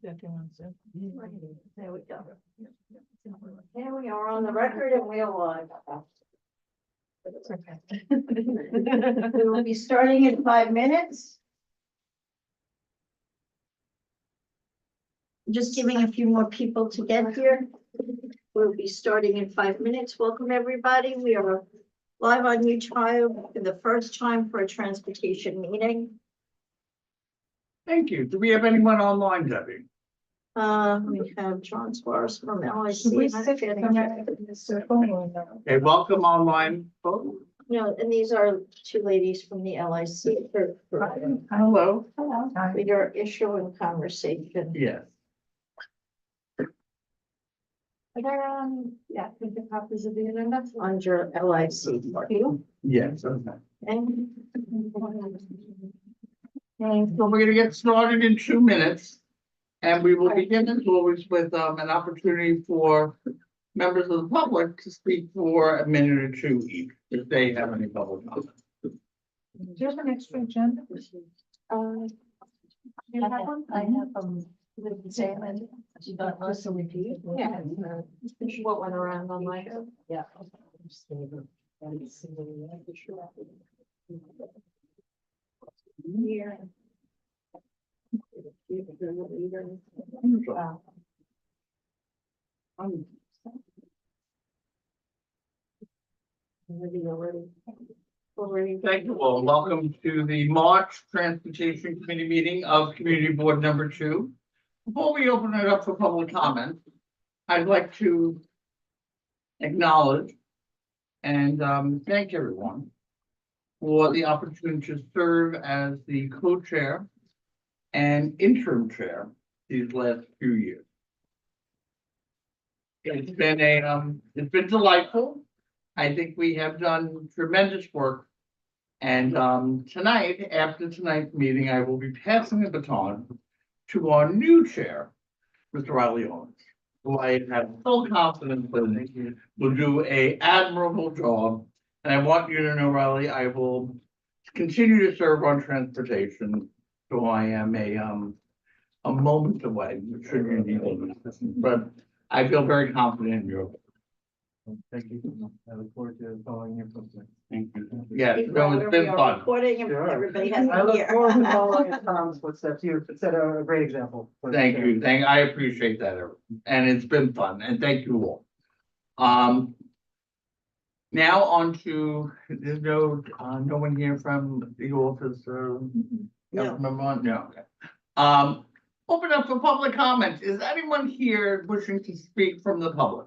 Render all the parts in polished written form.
There we go. Here we are on the record and we are live. We will be starting in 5 minutes. Just giving a few more people to get here. We'll be starting in 5 minutes. Welcome, everybody. We are live on YouTube for the first time for a transportation meeting. Thank you. Do we have anyone online, Debbie? We have John Suarez from LIC. Should we sit in the circle or no? Okay, welcome online, folks. No, and these are two ladies from the LIC for Hello. your issue and conversation. Yes. Yeah, with the copies of the agenda. Under LIC. Are you? Yes. Okay. And So we're gonna get started in 2 minutes. And we will begin as always with an opportunity for members of the public to speak for a minute or two each, if they have any public comments. Here's an extra agenda. you have one? I have, the same, and you got us a repeat. Yeah. What went around on my. Yeah. Here. Already. Thank you all. Welcome to the March Transportation Committee meeting of Community Board Number 2. Before we open it up for public comment, I'd like to acknowledge and thank everyone for the opportunity to serve as the co-chair and interim chair these last few years. It's been delightful. I think we have done tremendous work. And tonight, after tonight's meeting, I will be passing the baton to our new chair, Mr. Riley Owens, who I have full confidence in will do an admirable job. And I want you to know, Riley, I will continue to serve on transportation. So I am a moment away, should you need any assistance, but I feel very confident in you. Thank you. I look forward to following your footsteps. Thank you. Yeah, no, it's been fun. Recording and Sure. everybody has I to look hear. forward to following Tom's footsteps. You set a great example. Thank you. I appreciate that, everyone. And it's been fun, and thank you all. Now on to, there's no one here from the office, No. Councilmember? No, okay. Open up for public comment. Is anyone here wishing to speak from the public?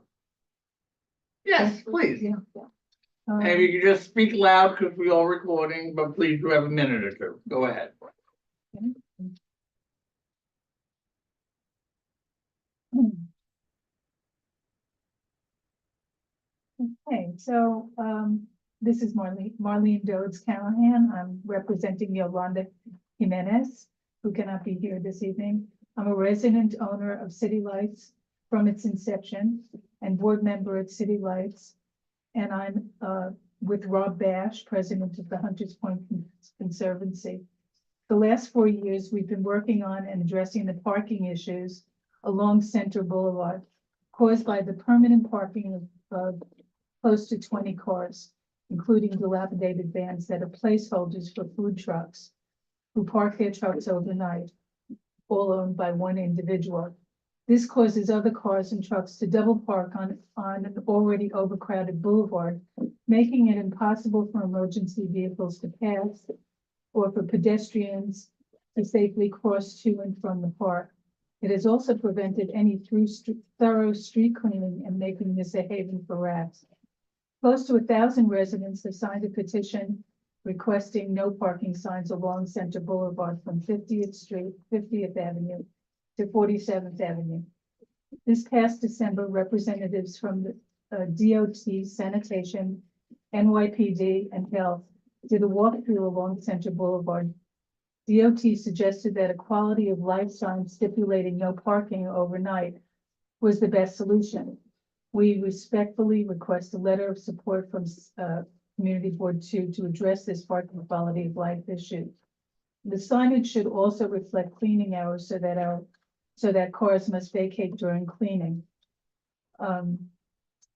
Yes, please. Yeah. And if you could just speak loud because we are recording, but please do have a minute or two. Go ahead. Okay, so this is Marlene Dodds Callahan. I'm representing Yolanda Jimenez, who cannot be here this evening. I'm a resident owner of City Lights from its inception and board member at City Lights. And I'm with Rob Bash, president of the Hunters Point Conservancy. The last 4 years, we've been working on and addressing the parking issues along Center Boulevard caused by the permanent parking of close to 20 cars, including dilapidated vans that are placeholders for food trucks who park their trucks overnight, all owned by one individual. This causes other cars and trucks to double park on an already overcrowded boulevard, making it impossible for emergency vehicles to pass or for pedestrians to safely cross to and from the park. It has also prevented any thorough street cleaning and making this a haven for rats. Close to 1,000 residents have signed a petition requesting no parking signs along Center Boulevard from 50th Avenue to 47th Avenue. This past December, representatives from the DOT, Sanitation, NYPD, and Health did a walkthrough along Center Boulevard. DOT suggested that a quality of life sign stipulating no parking overnight was the best solution. We respectfully request a letter of support from Community Board 2 to address this parking quality of life issue. The signage should also reflect cleaning hours so that our so that cars must vacate during cleaning.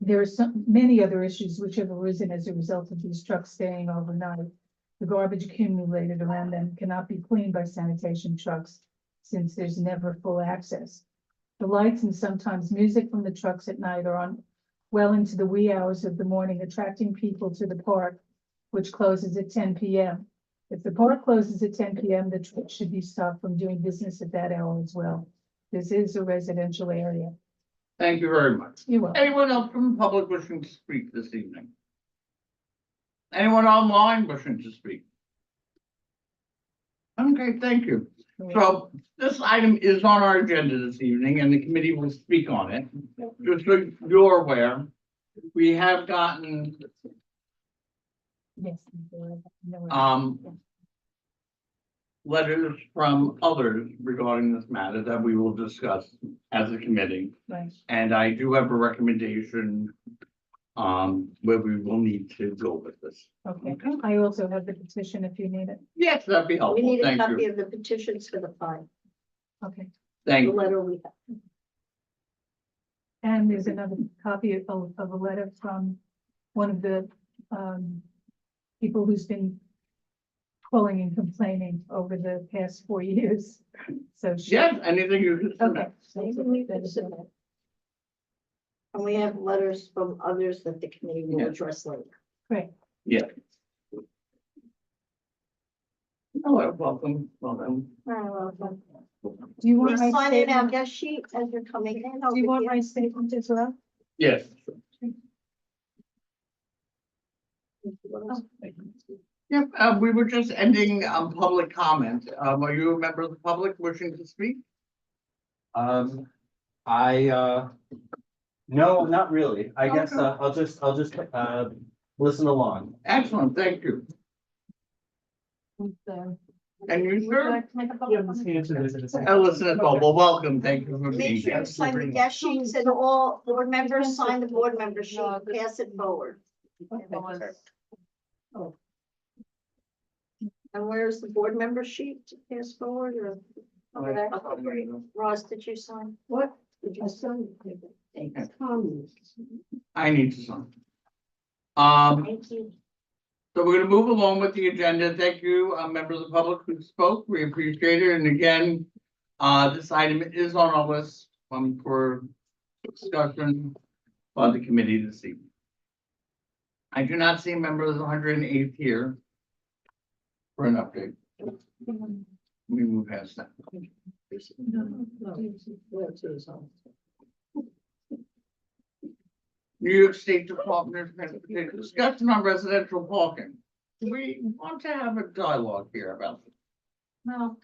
There are many other issues which have arisen as a result of these trucks staying overnight. The garbage accumulated around them cannot be cleaned by sanitation trucks since there's never full access. The lights and sometimes music from the trucks at night are on well into the wee hours of the morning, attracting people to the park, which closes at 10 p.m. If the park closes at 10 p.m., the truck should be stopped from doing business at that hour as well. This is a residential area. Thank you very much. You're welcome. Anyone else from the public wishing to speak this evening? Anyone online wishing to speak? Okay, thank you. So this item is on our agenda this evening and the committee will speak on it. Just so you're aware, we have gotten Yes. letters from others regarding this matter that we will discuss as a committee. Right. And I do have a recommendation where we will need to go with this. Okay, I also have the petition if you need it. Yes, that'd be We helpful. need a Thank copy you. of the petitions for the fine, Okay, the Thank you. letter we have. and there's another copy of a letter from one of the people who's been calling and complaining over the past 4 years. So she, Yes, anything you can okay. submit. Maybe we can submit. And we have letters from others that the committee will Yeah. address later. Great. Hello, welcome, welcome. Do you want We're my signing our statement? guest sheet as you're coming in. Do you over want here. my statement as well? Yes. Yep, we were just ending public comment. Are you a member of the public wishing to speak? No, not really. I guess, Okay. I'll just, listen along. Excellent, thank you. And you, sir? Ellison, well, welcome, thank you for being Make sure here. you sign the guest sheets and all board members sign the board member sheet, pass it forward. And where's the board member sheet to pass forward or? over there? Okay, great. Ross, did you sign? What? Did you sign? Thanks. I need to sign. Thank you. So we're gonna move along with the agenda. Thank you, members of the public who spoke. We appreciate it. And again, this item is on our list for discussion by the committee this evening. I do not see a member of the 108th here for an update. We move past that. New York State Department of Transportation, discussion on residential parking. Do we want to have a dialogue here about this? No.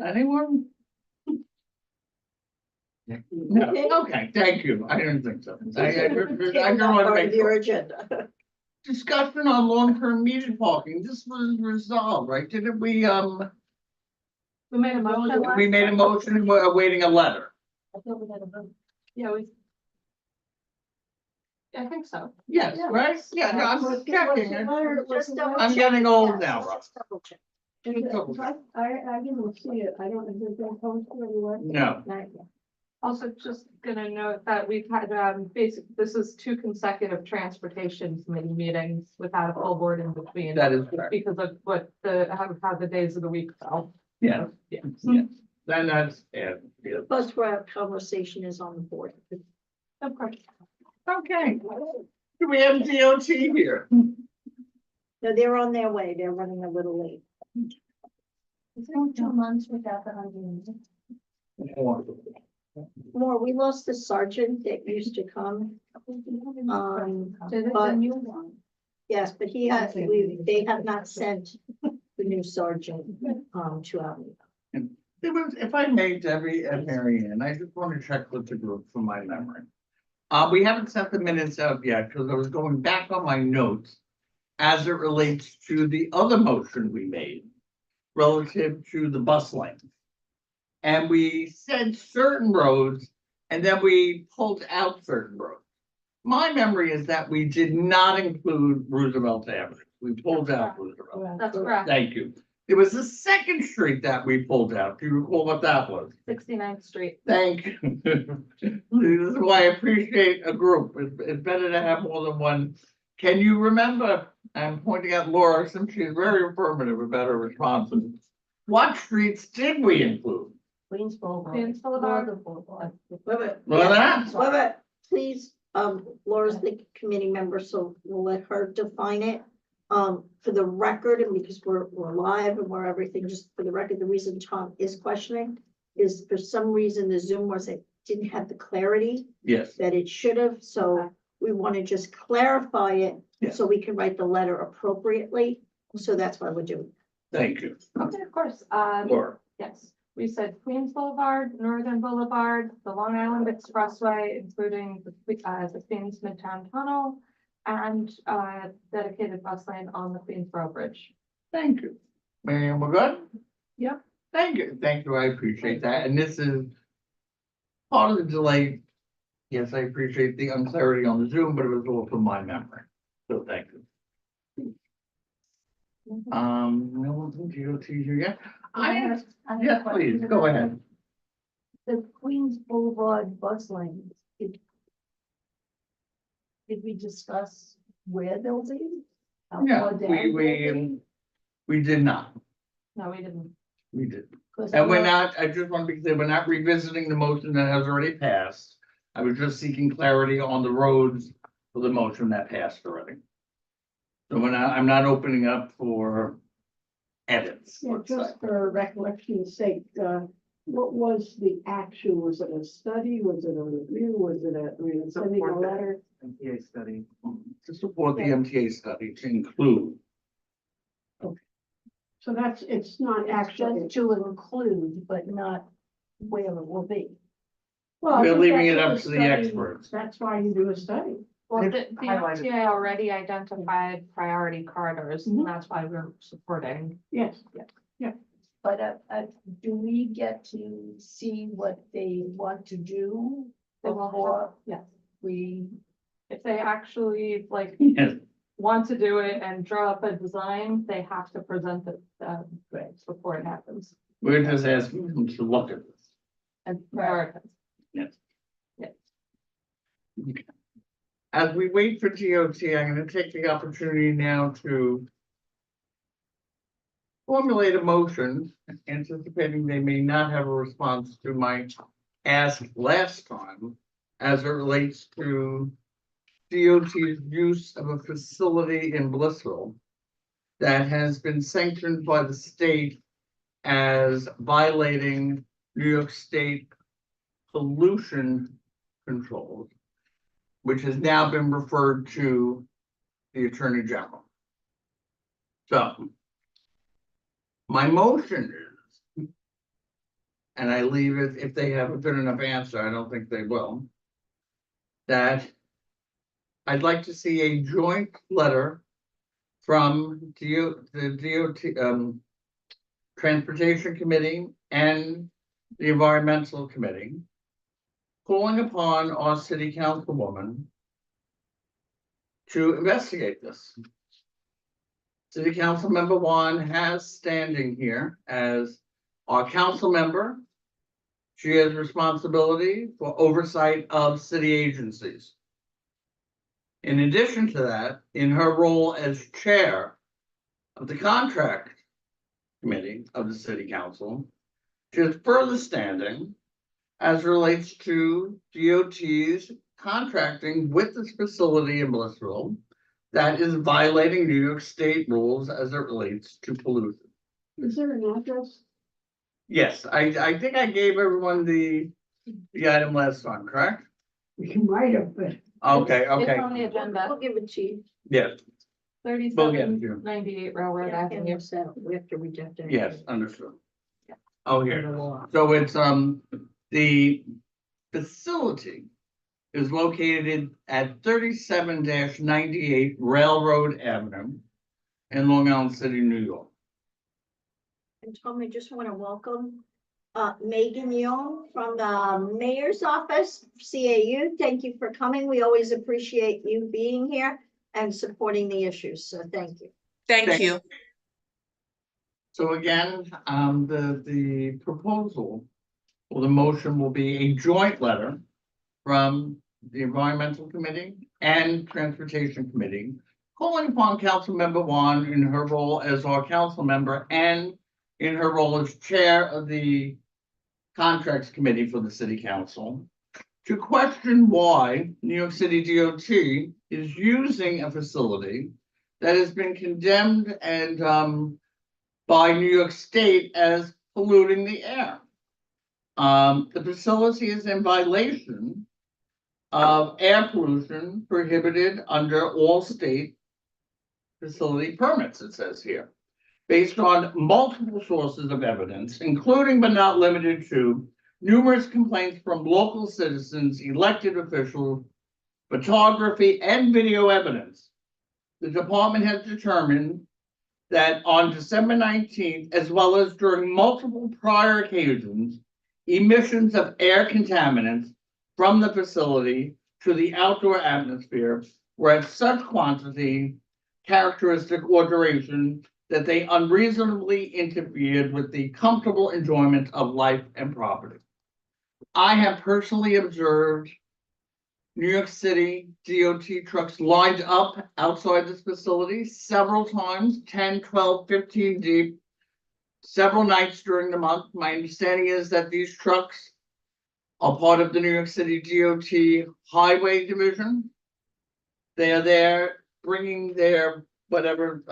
Anyone? No, okay, thank you. I didn't think so. I don't want to make Your sure. agenda. Discussion on long-term metered parking. This was resolved, right? Didn't we, We made a motion. we made a motion and we're awaiting a letter. Yeah, I think so. Yes, Yeah. right? Yeah, no, I'm just checking. Just double I'm check. getting old Yes, now, just Ross. double check. Just double check. I didn't see it. I don't, is it been posted anywhere? No, Not yet. Also, just gonna note that we've had, this is 2 consecutive transportation committee meetings without a full board in between. that is correct. Because of how the days of the week fell. Yeah, Yeah. yeah. Then that's, yeah. Plus, where our conversation is on the board. Of course. Okay. Do we have DOT here? No, they're on their way. They're running a little late. Is it 2 months without the 100? More, we lost the sergeant that used to come. But- new one. Yes, but they have not sent the new sergeant, to our meeting. It was, if I may, Debbie and Mary Ann, I just want to check with the group from my memory. We haven't sent the minutes out yet because I was going back on my notes as it relates to the other motion we made relative to the bus lane. And we said certain roads and then we pulled out certain roads. My memory is that we did not include Roosevelt Avenue. We pulled out Roosevelt. That's correct. Thank you. It was the second street that we pulled out. Do you recall what that was? 69th Street. Thank you. This is why I appreciate a group. It's better to have more than one. Can you remember, I'm pointing at Laura, since she's very affirmative about her responses. What streets did we include? Queens Boulevard. Queens Boulevard. Well, that, Please, Laura's the committee member, so we'll let her define it. For the record, and because we're live and we're everything, just for the record, the reason Tom is questioning is for some reason the Zoom didn't have the clarity yes, that it should have, so we want to just clarify it Yeah. so we can write the letter appropriately. So that's why we're doing. thank you, Okay, of course. Laura. Yes, we said Queens Boulevard, Northern Boulevard, the Long Island Expressway, including the Queens Midtown Tunnel, and dedicated bus lane on the Queensboro Bridge. Thank you. Miriam, we're good? Yep. Thank you, I appreciate that, and this is part of the delay. Yes, I appreciate the unclarity on the Zoom, but it was all from my memory, so thank you. No one's in DOT here yet. Yes, please, go ahead. The Queens Boulevard bus lanes. Did we discuss where they'll be? How Yeah, far down they'll be? we did not, No, we didn't. we did. 'Cause And we're we're- not, I just want to be clear, we're not revisiting the motion that has already passed. I was just seeking clarity on the roads for the motion that passed already. So I'm not opening up for edits. Yeah, let's say. just for recollection's sake, what was the action? Was it a study? Was it a review? Was it sending a Support that. letter? MTA study. To support the MTA study to include, So it's not actually. Just to include, but not where it will be. Well, I we're think leaving it that's up what to a the study- experts. That's why you do a study. Well, It's the highlighted. MTA already identified priority corridors, and Mhm. that's why we're supporting. Yes. But do we get to see what they want to do They will before Yes, we? if they actually like Yes, want to do it and draw up a design, they have to present it before it happens we're just asking them to look at this. and prioritize. As we wait for GOT, I'm gonna take the opportunity now to formulate a motion, anticipating they may not have a response to my ask last time as it relates to DOT's use of a facility in Blissville that has been sanctioned by the state as violating New York State pollution controls, which has now been referred to the Attorney General. So my motion is, and I leave it, if they have a good enough answer, I don't think they will, that I'd like to see a joint letter from the DOT, Transportation Committee and the Environmental Committee, calling upon our city councilwoman to investigate this. City Council Member Juan has standing here as our council member. She has responsibility for oversight of city agencies. In addition to that, in her role as chair of the contract committee of the city council, she has further standing as relates to DOT's contracting with this facility in Blissville that is violating New York State rules as it relates to pollution. Is there an address? Yes, I think I gave everyone the item last time, correct? You might have, but Okay, It's okay, on the agenda, We'll give it to you. yes, Well, yeah, yeah. 3798 Railroad Yeah, Avenue. we have to reject it. yes, understood. Oh, Under here, law. so it's, the facility is located at 37-98 Railroad Avenue in Long Island City, New York. And Tom, I just want to welcome Megan Young from the mayor's office, CAU. Thank you for coming. We always appreciate you being here and supporting the issues. So thank you. Thank Thank you. So again, the proposal or the motion will be a joint letter from the Environmental Committee and Transportation Committee, calling upon Councilmember Juan in her role as our council member and in her role as chair of the Contracts Committee for the City Council, to question why New York City DOT is using a facility that has been condemned and by New York State as polluting the air. The facility is in violation of air pollution prohibited under all state facility permits, it says here, based on multiple sources of evidence, including but not limited to numerous complaints from local citizens, elected officials, photography, and video evidence. The department has determined that on December 19th, as well as during multiple prior occasions, emissions of air contaminants from the facility to the outdoor atmosphere were at such quantity, characteristic, or duration that they unreasonably interfered with the comfortable enjoyment of life and property. I have personally observed New York City DOT trucks lined up outside this facility several times, 10, 12, 15 deep, several nights during the month. My understanding is that these trucks are part of the New York City DOT Highway Division. They are there bringing their whatever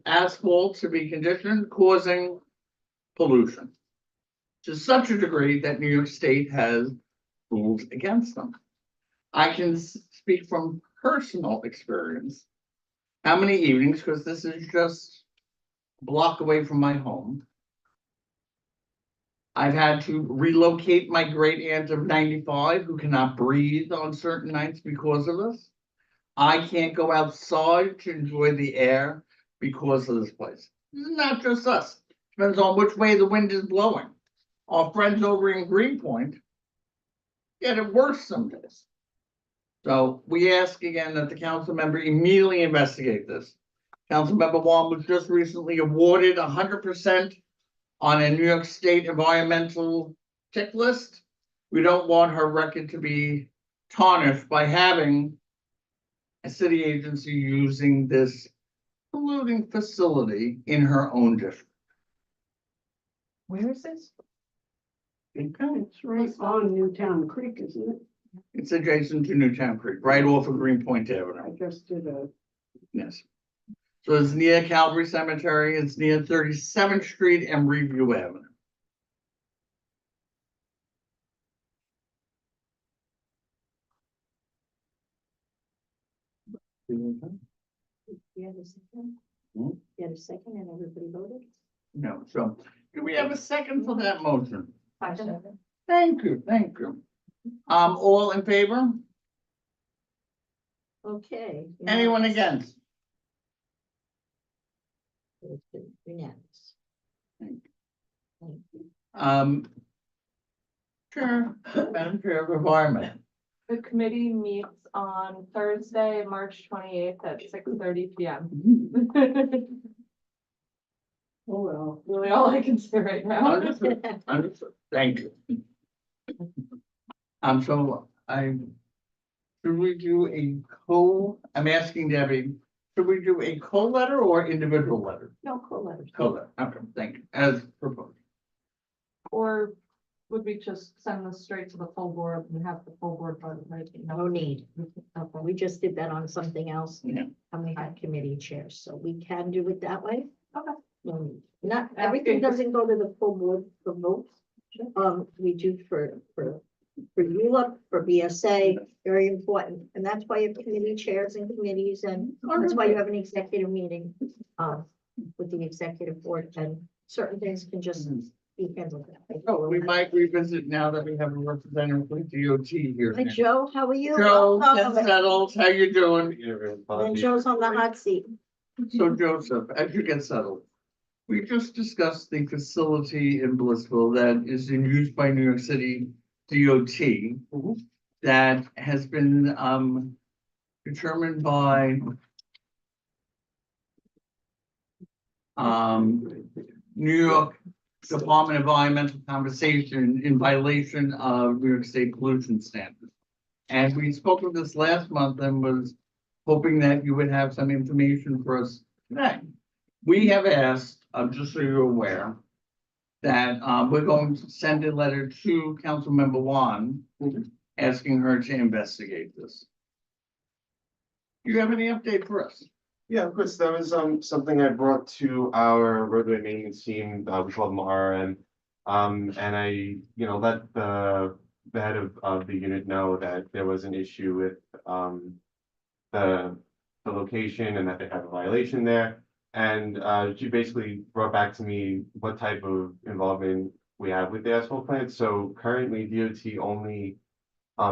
asphalt to be conditioned, causing pollution to such a degree that New York State has ruled against them. I can speak from personal experience. How many evenings, because this is just a block away from my home, I've had to relocate my great aunt of 95 who cannot breathe on certain nights because of this. I can't go outside to enjoy the air because of this place. This is not just us. Depends on which way the wind is blowing. Our friends over in Greenpoint get it worse some days. So we ask again that the council member immediately investigate this. Councilmember Wong was just recently awarded 100% on a New York State environmental tick list. We don't want her record to be tarnished by having a city agency using this polluting facility in her own district. Where is this? It's right on Newtown Creek, isn't it? It's adjacent to Newtown Creek, right off of Greenpoint I Avenue. just did a, Yes. So it's near Calvary Cemetery. It's near 37th Street and Review Avenue. You had a second? Hmm? You had a second and everybody voted? No, so do we have a second for that motion? Question. Thank you, thank you. All in favor? Okay. Anyone unanimous. against? It's been unanimous. Thank Thank you. Chair, Madam Chair of Environment. The committee meets on Thursday, March 28th at 6:30 p.m. oh, well. Really all I can say right now. Understood, understood, thank you. So should we do I'm asking Debbie, should we do a co-letter or individual letter? No co-letters. Co-letter, okay, thank you, as proposed. Or would we just send this straight to the full board and have the full board vote, right? No need. Okay, we just did that on something else. Yeah. And we had committee chairs, so we can do it that way. Okay. No need. Not, everything doesn't go to the full board for votes. We do for ULUP, for BSA, very important. And that's why you have committee chairs and committees, and that's why you have an executive meeting with the executive board, and certain things can just be handled that way. Oh, we might revisit now that we have a representative from DOT here. Hi, Joe, how are you? Joe, Welcome. get settled, how you doing? And Joe's on the hot seat. So Joseph, as you get settled, we just discussed the facility in Blissville that is in use by New York City DOT that has been determined by New York Department of Environmental Conservation in violation of New York State pollution standards. And we spoke of this last month and was hoping that you would have some information for us today. We have asked, just so you're aware, that we're going to send a letter to Councilmember Juan asking her to investigate this. Do you have any update for us? Yeah, of course, that was something I brought to our roadway maintenance team, we called them RM. And I, let the head of the unit know that there was an issue with the location and that they have a violation there. And she basically brought back to me what type of involvement we have with the asphalt plant. So currently DOT only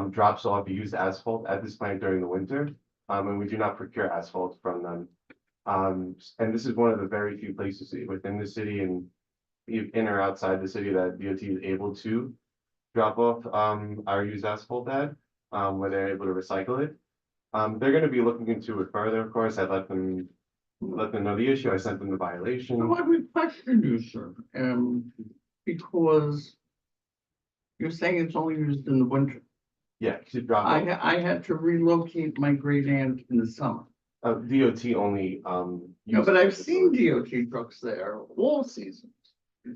drops off used asphalt at this plant during the winter. And we do not procure asphalt from them. And this is one of the very few places within the city and in or outside the city that DOT is able to drop off our used asphalt at, where they're able to recycle it. They're going to be looking into it further, of course. I let them know the issue. I sent them the violation. So I would question you, sir, because you're saying it's only used in the winter. Yeah, to drop off. I had to relocate my great aunt in the summer. DOT only. No, but I've seen DOT trucks there all seasons.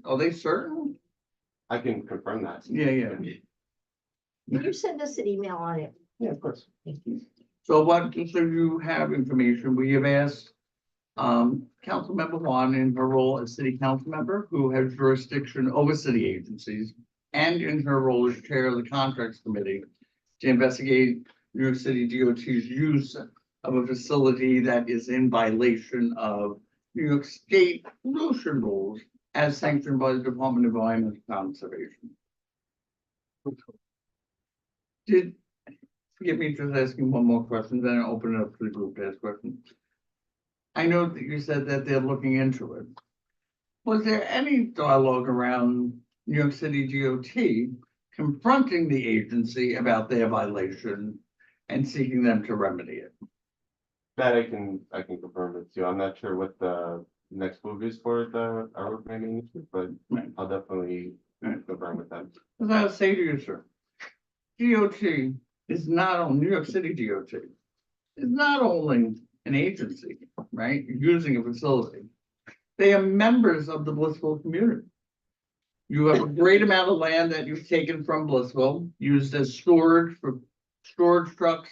Are they certain? I can confirm that. Yeah. Can you send us an email on it? Yeah, of course. Thank you. So so you have information, we have asked Councilmember Juan in her role as city council member who has jurisdiction over city agencies and in her role as chair of the contracts committee to investigate New York City DOT's use of a facility that is in violation of New York State pollution rules as sanctioned by the Department of Environmental Conservation. Forgive me just asking one more question, then I'll open it up to the group to ask questions. I know that you said that they're looking into it. Was there any dialogue around New York City DOT confronting the agency about their violation and seeking them to remedy it? That I can confirm with you. I'm not sure what the next move is for the our planning, but Right. I'll definitely confirm with them. As I'll say to you, sir, DOT is not on New York City DOT. Is not only an agency, right, using a facility. They are members of the Blissville community. You have a great amount of land that you've taken from Blissville, used as storage for storage trucks,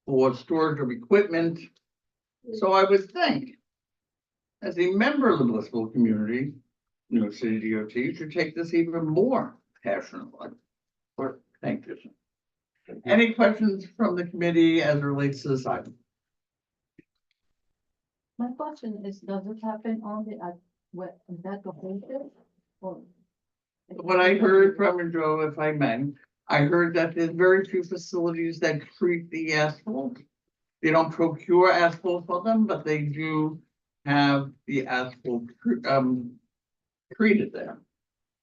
for storage of equipment. So I would think, as a member of the Blissville community, New York City DOT should take this even more passionately. Thank you. Any questions from the committee as it relates to this item? My question is, does it happen only at that location? Or? What I heard from Joe, if I may, I heard that there's very few facilities that treat the asphalt. They don't procure asphalt for them, but they do have the asphalt treated there.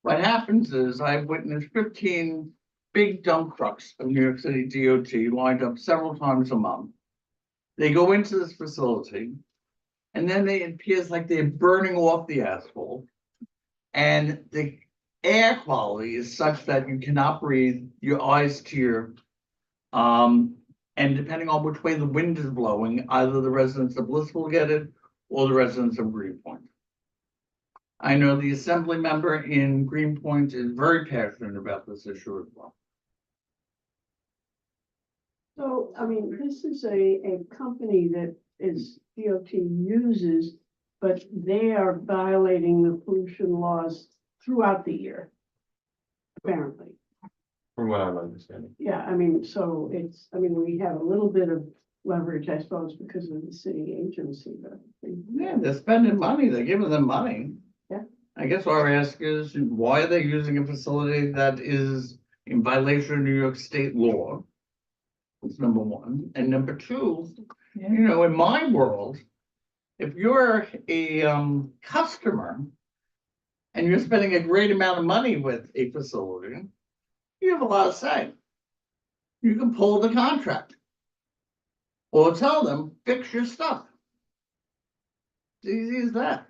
What happens is I've witnessed 15 big dump trucks of New York City DOT lined up several times a month. They go into this facility and then it appears like they're burning off the asphalt and the air quality is such that you cannot breathe, your eyes tear. And depending on which way the wind is blowing, either the residents of Blissville get it or the residents of Greenpoint. I know the assembly member in Greenpoint is very passionate about this issue as well. So, I mean, this is a company that is DOT uses, but they are violating the pollution laws throughout the year. Apparently, From what I'm understanding. yeah, I mean, so it's, I mean, we have a little bit of leverage, I suppose, because of the city agency, but. Yeah, they're spending money, they're giving them money. Yeah. I guess our ask is, why are they using a facility that is in violation of New York State law? That's number one. And number two, Yeah. you know, in my world, if you're a customer and you're spending a great amount of money with a facility, you have a lot of say. You can pull the contract or tell them, fix your stuff. It's easy as that.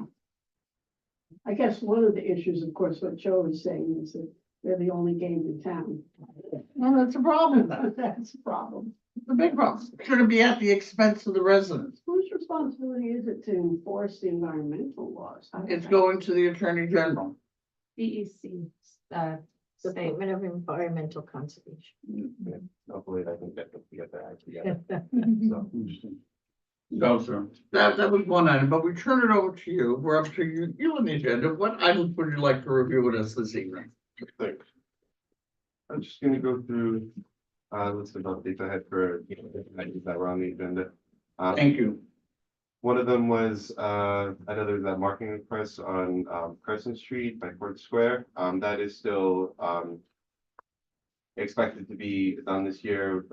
I guess one of the issues, of course, what Joe was saying is that they're the only game in town. Well, that's a problem, though. That's a problem. It's a big problem. It's gonna be at the expense of the residents. Whose responsibility is it to enforce the environmental laws? How does It's that- going to the Attorney General. DEC, state. Department of Environmental Conservation. Hopefully I can get that together. So, So, sir, that was one item, but we turn it over to you. We're up to you on the agenda. What items would you like to review with us this evening? thanks. I'm just gonna go through, list of updates I had for, different items that were on the agenda. Thank you. One of them was, I know there's that marking request on, Crescent Street by Court Square. That is still, expected to be done this year.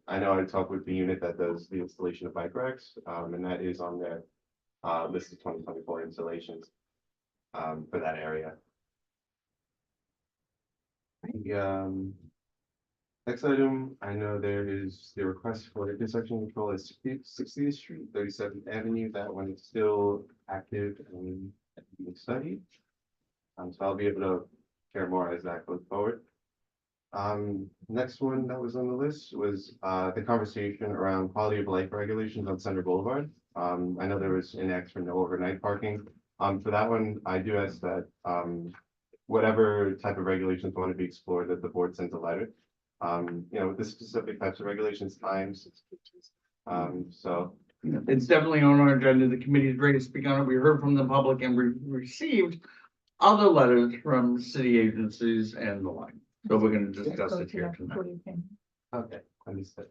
I know I talked with the unit that does the installation of bike racks, and that is on their, list of 2024 installations, for that area. The, next item, I know there is the request for intersection control at 60th Street, 37th Avenue. That one is still active and being studied. So I'll be able to share more as that goes forward. Next one that was on the list was the conversation around quality of life regulations on Center Boulevard. I know there was an ask for no overnight parking. For that one, I do ask that whatever type of regulations want to be explored, that the board sends a letter. With the specific types of regulations, times. So It's definitely on our agenda. The committee is ready to speak on it. We heard from the public and we received other letters from city agencies and the like. So we're gonna discuss it here tonight. What do you think? okay, understood.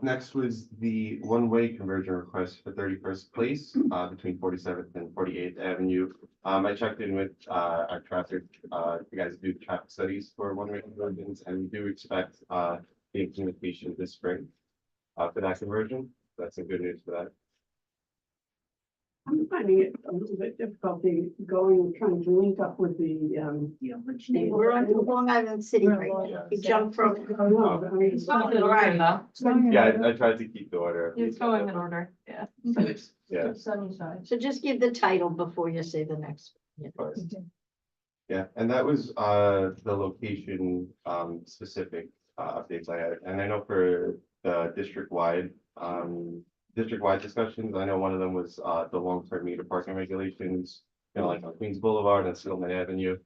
Next was the one-way conversion request for 31st Place, between 47th and 48th Avenue. I checked in with, our traffic, you guys do traffic studies for one-way conversions, and we do expect, the implementation this spring, for that conversion. That's some good news for that. I'm finding it a little bit difficulty trying to link up with the, We're on Long Island City We're on right Long now. Island We City. jumped from. no, I mean, It's going in order, though. Yeah, I tried to keep the order. It's going in order, yeah. Yeah, Sunnyside. So just give the title before you say the next. of course. Yeah, and that was the location specific updates I had, and I know for the district-wide discussions, I know one of them was the long-term meter parking regulations, like on Queens Boulevard and Stillman Avenue.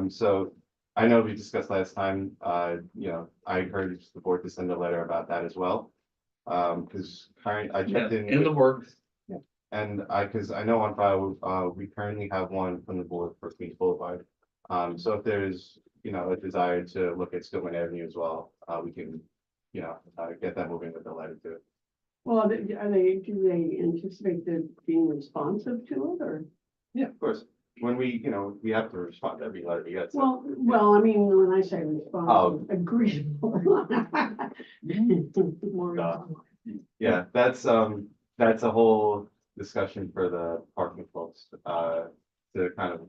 So I know we discussed last time, I encouraged the board to send a letter about that as well. Because I checked In the works. and because I know on file, we currently have one from the board for Queens Boulevard. So if there's, a desire to look at Stillman Avenue as well, we can, get that moving with the letter too. well, do they anticipate that being responsive to it or? Yeah, of course. When we, we have to respond to every letter we get. so- Well, I mean, when I say Oh. responsive, agreeable. More Uh, Yeah, that's a whole discussion for the parking folks, to kind of,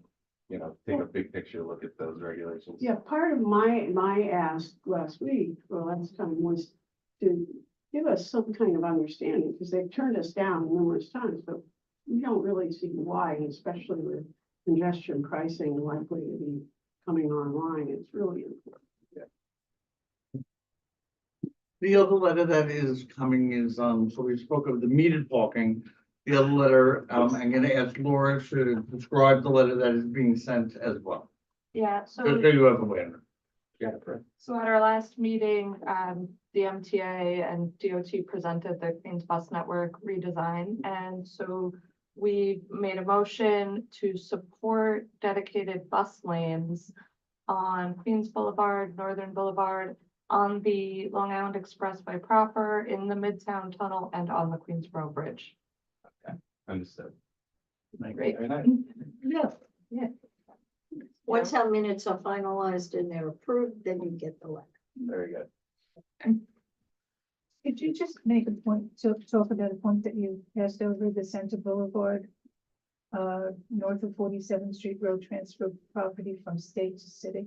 take a big picture look at those regulations. Yeah, part of my ask last week, or last time, was to give us some kind of understanding, because they've turned us down numerous times, but we don't really see why, especially with congestion pricing likely to be coming online. It's really important. The other letter that is coming is, so we spoke of the metered parking. The other letter, I'm gonna ask Laura to describe the letter that is being sent as well. Yeah, Just so you have awareness. Yeah, correct. So at our last meeting, the MTA and DOT presented the Queens Bus Network redesign. And so we made a motion to support dedicated bus lanes on Queens Boulevard, Northern Boulevard, on the Long Island Expressway proper, in the Midtown Tunnel, and on the Queensboro Bridge. Understood. Great. Very nice. Yeah. Once our minutes are finalized and they're approved, then you get the letter. Very good. Could you just make a point, to talk about a point that you passed over the Center Boulevard, north of 47th Street Road transfer property from state to city?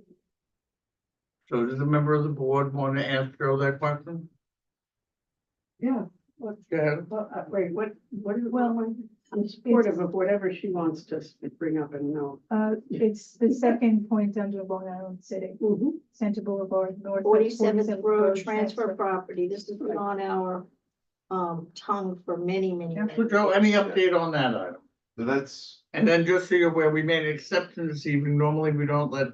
So does a member of the board want to ask Joe that question? Yeah, What, Go ahead. wait, what is, Well, I'm supportive of whatever she wants to bring up and know. It's the second point under Long Island City, Mhm. Center Boulevard, North. 47th Road transfer property. This has been on our tongue for many, many. Yeah. So Joe, any update on that item? So that's, And then just so you're aware, we made an exception this evening. Normally, we don't let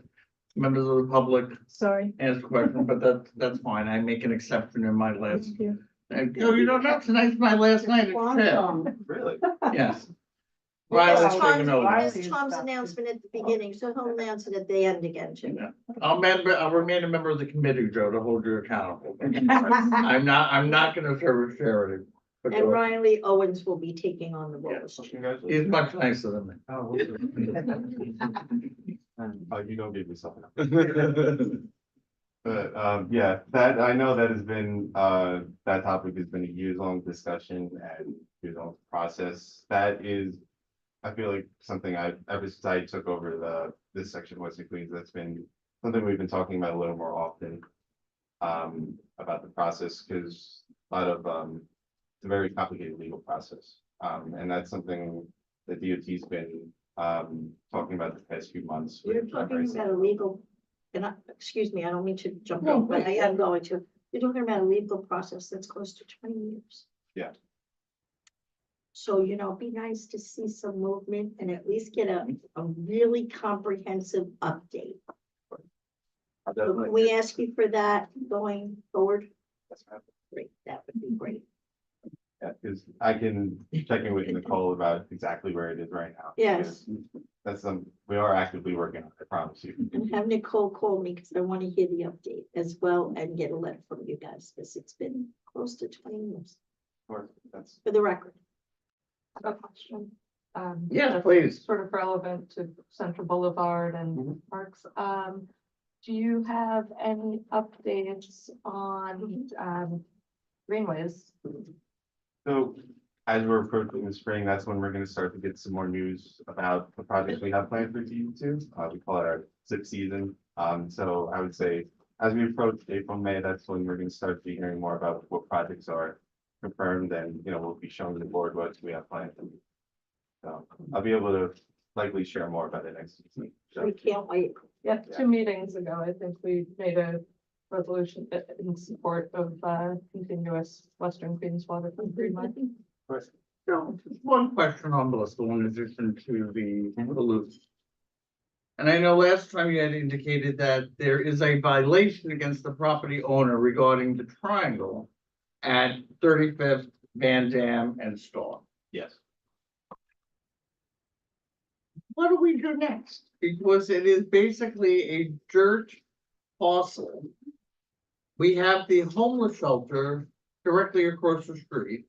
members of the public Sorry. ask questions, but that's fine. I make an exception in my last. Thank you. Joe, you don't know, tonight's my last night at chair. really, Yes. Well, Riley's That's taking over. Tom's announcement at the beginning, so he'll announce it at the end again, too. I'll remain a member of the committee, Joe, to hold you accountable. I'm not gonna serve a charity. but And go- Riley Owens will be taking on the role. Yes. congratulations. He's much nicer than me. Oh, Oh, you don't give me something. But, yeah, that, I know that has been, that topic has been a years-long discussion and years-long process. That is, I feel like something ever since I took over this section of Western Queens, that's been something we've been talking about a little more often. About the process, because a lot of, it's a very complicated legal process. And that's something that DOT's been, talking about the past few months. You're with talking primary about a legal, excuse me, I don't mean to jump No, in, but I please. am going to. You're talking about a legal process that's close to 20 years. Yeah. So, be nice to see some movement and at least get a really comprehensive update. So Definitely. can we ask you for that going forward? That's right. Great, that would be great. Yeah, because I can check in with Nicole about exactly where it is right now. Yes. because That's we are actively working on it, I promise you. And have Nicole call me because I want to hear the update as well and get a letter from you guys because it's been close to 20 years Or that's, for the record. I have a question. Yes, that's please. Sort of relevant to Central Boulevard and Mhm. parks. Do you have any updates on, greenways? so as we're approaching the spring, that's when we're gonna start to get some more news about the projects we have planned for CB2. We call it our zip season. So I would say as we approach April, May, that's when we're gonna start to be hearing more about what projects are confirmed and, we'll be showing the board what we have planned. So I'll be able to likely share more about it next season. So, We can't wait. Yeah, Yeah. 2 meetings ago, I think we made a resolution in support of continuous Western Queens waterfront greenway. of course. So, just one question on this, the one in addition to the loop. And I know last time you had indicated that there is a violation against the property owner regarding the triangle at 35th, Van Dam and Star. Yes. What do we do next? Because it is basically a dirt parcel. We have the homeless shelter directly across the street.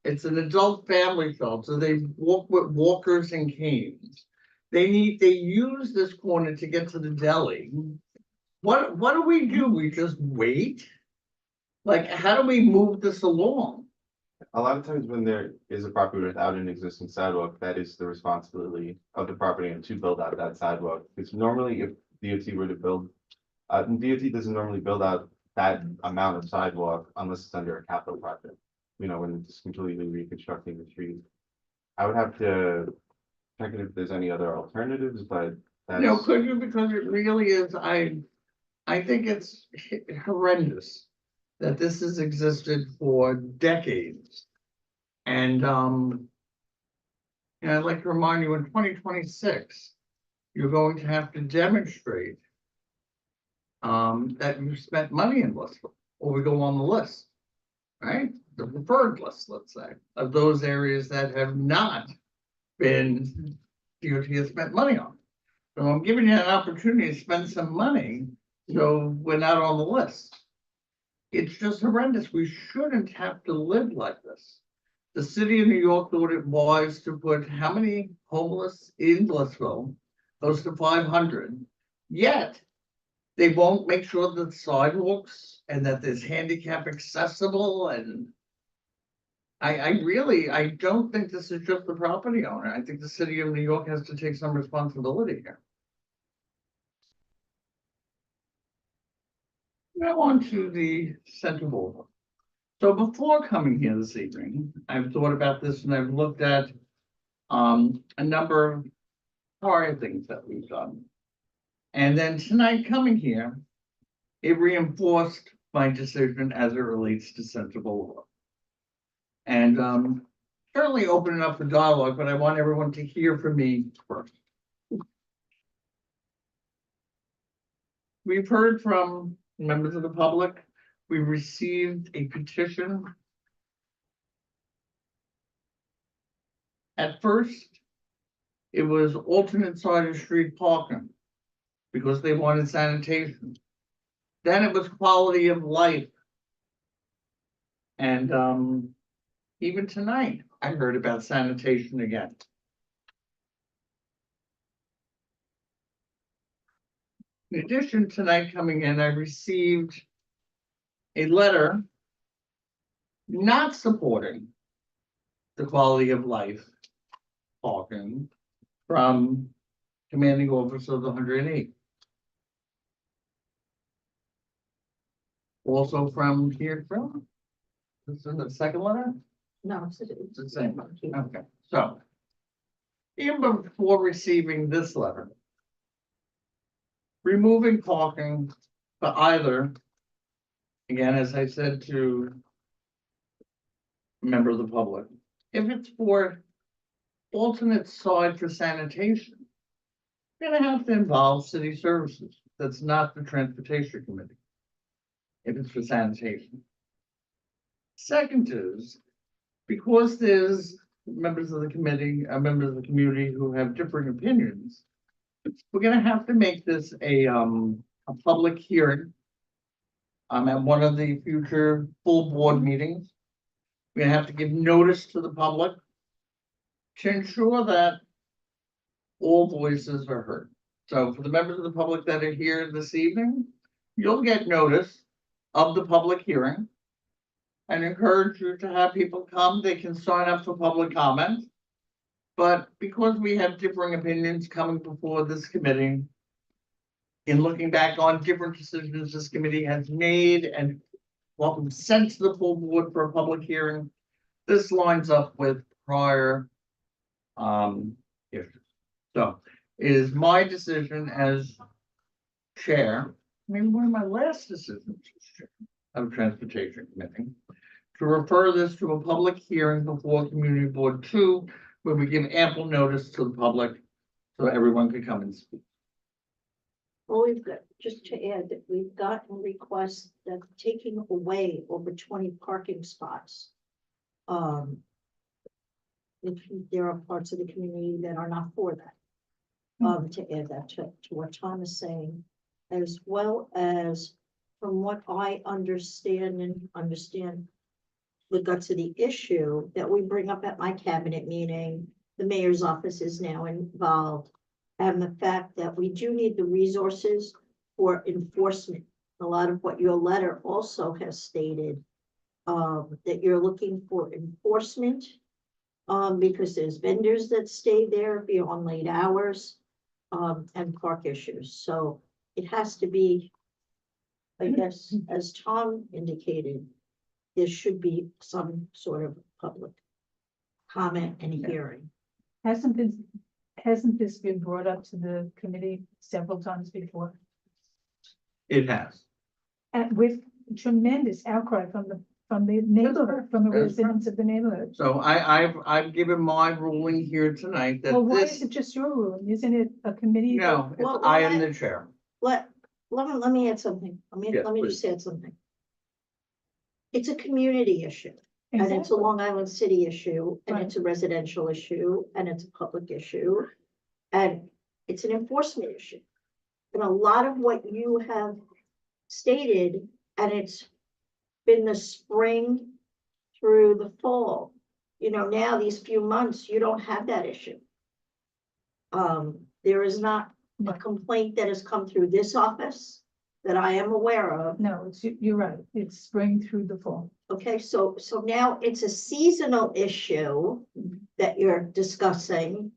It's an adult family shelter. They walk with walkers and canes. They use this corner to get to the deli. What do? We just wait? Like, how do we move this along? A lot of times when there is a property without an existing sidewalk, that is the responsibility of the property owner to build out that sidewalk. Because normally if DOT were to build, DOT doesn't normally build out that amount of sidewalk unless it's under a capital project. When it's completely reconstructing the street. I would have to check it if there's any other alternatives, but that's. Could you? Because it really is, I think it's horrendous that this has existed for decades. And, I'd like to remind you, in 2026, you're going to have to demonstrate that you spent money in Blissville, or we go on the list, right? The preferred list, let's say, of those areas that have not been, DOT has spent money on. So I'm giving you an opportunity to spend some money, so we're not on the list. It's just horrendous. We shouldn't have to live like this. The city of New York thought it wise to put how many homeless in Blissville? Close to 500. Yet, they won't make sure that sidewalks and that there's handicap accessible, and I don't think this is just the property owner. I think the city of New York has to take some responsibility here. Now on to the Central Boulevard. So before coming here this evening, I've thought about this and I've looked at a number of prior things that we've done. And then tonight coming here, it reinforced my decision as it relates to Central Boulevard. And certainly opening up the dialogue, but I want everyone to hear from me first. We've heard from members of the public. We received a petition. At first, it was alternate side of street parking because they wanted sanitation. Then it was quality of life. And even tonight, I heard about sanitation again. In addition, tonight coming in, I received a letter not supporting the quality of life parking from commanding officer of the 108. Also from here from, this is the second letter? No, it's It's the same. Okay, so even before receiving this letter, removing parking for either, again, as I said to a member of the public, if it's for alternate side for sanitation, you're gonna have to involve city services. That's not the transportation committee. If it's for sanitation. Second is, because there's members of the committee, members of the community who have different opinions, we're gonna have to make this a public hearing. At one of the future full board meetings. We're gonna have to give notice to the public to ensure that all voices are heard. So for the members of the public that are here this evening, you'll get notice of the public hearing. And encourage you to have people come, they can sign up for public comment. But because we have differing opinions coming before this committee, in looking back on different decisions this committee has made and what we've sent to the full board for a public hearing, this lines up with prior issues. So it is my decision as chair, maybe one of my last decisions as chair of Transportation Committee, to refer this to a public hearing before Community Board 2, where we give ample notice to the public so everyone can come and speak. Well, we've got, just to add, that we've gotten requests that taking away over 20 parking spots. If there are parts of the community that are not for that. To add that to what Tom is saying, as well as from what I understand the guts of the issue that we bring up at my cabinet meeting, the mayor's office is now involved. And the fact that we do need the resources for enforcement. A lot of what your letter also has stated, that you're looking for enforcement. Because there's vendors that stay there beyond late hours, and park issues. So it has to be, I guess, as Tom indicated, there should be some sort of public comment and hearing. Hasn't this been brought up to the committee several times before? It has. And with tremendous outcry from the neighborhood, from the residents of the neighborhood. So I've given my ruling here tonight that Well, why is this, it just your ruling? Isn't it a committee? no, Well, I am the chair. Let me add something. Yes, Let me please. just add something. It's a community issue, and it's a Exactly. Long Island City issue, and Right. it's a residential issue, and it's a public issue. And it's an enforcement issue. And a lot of what you have stated, and it's been the spring through the fall. Now these few months, you don't have that issue. There is not a complaint that has come through this office that I am aware of. No, you're right. It's spring through the fall. Okay, so now it's a seasonal issue that you're discussing,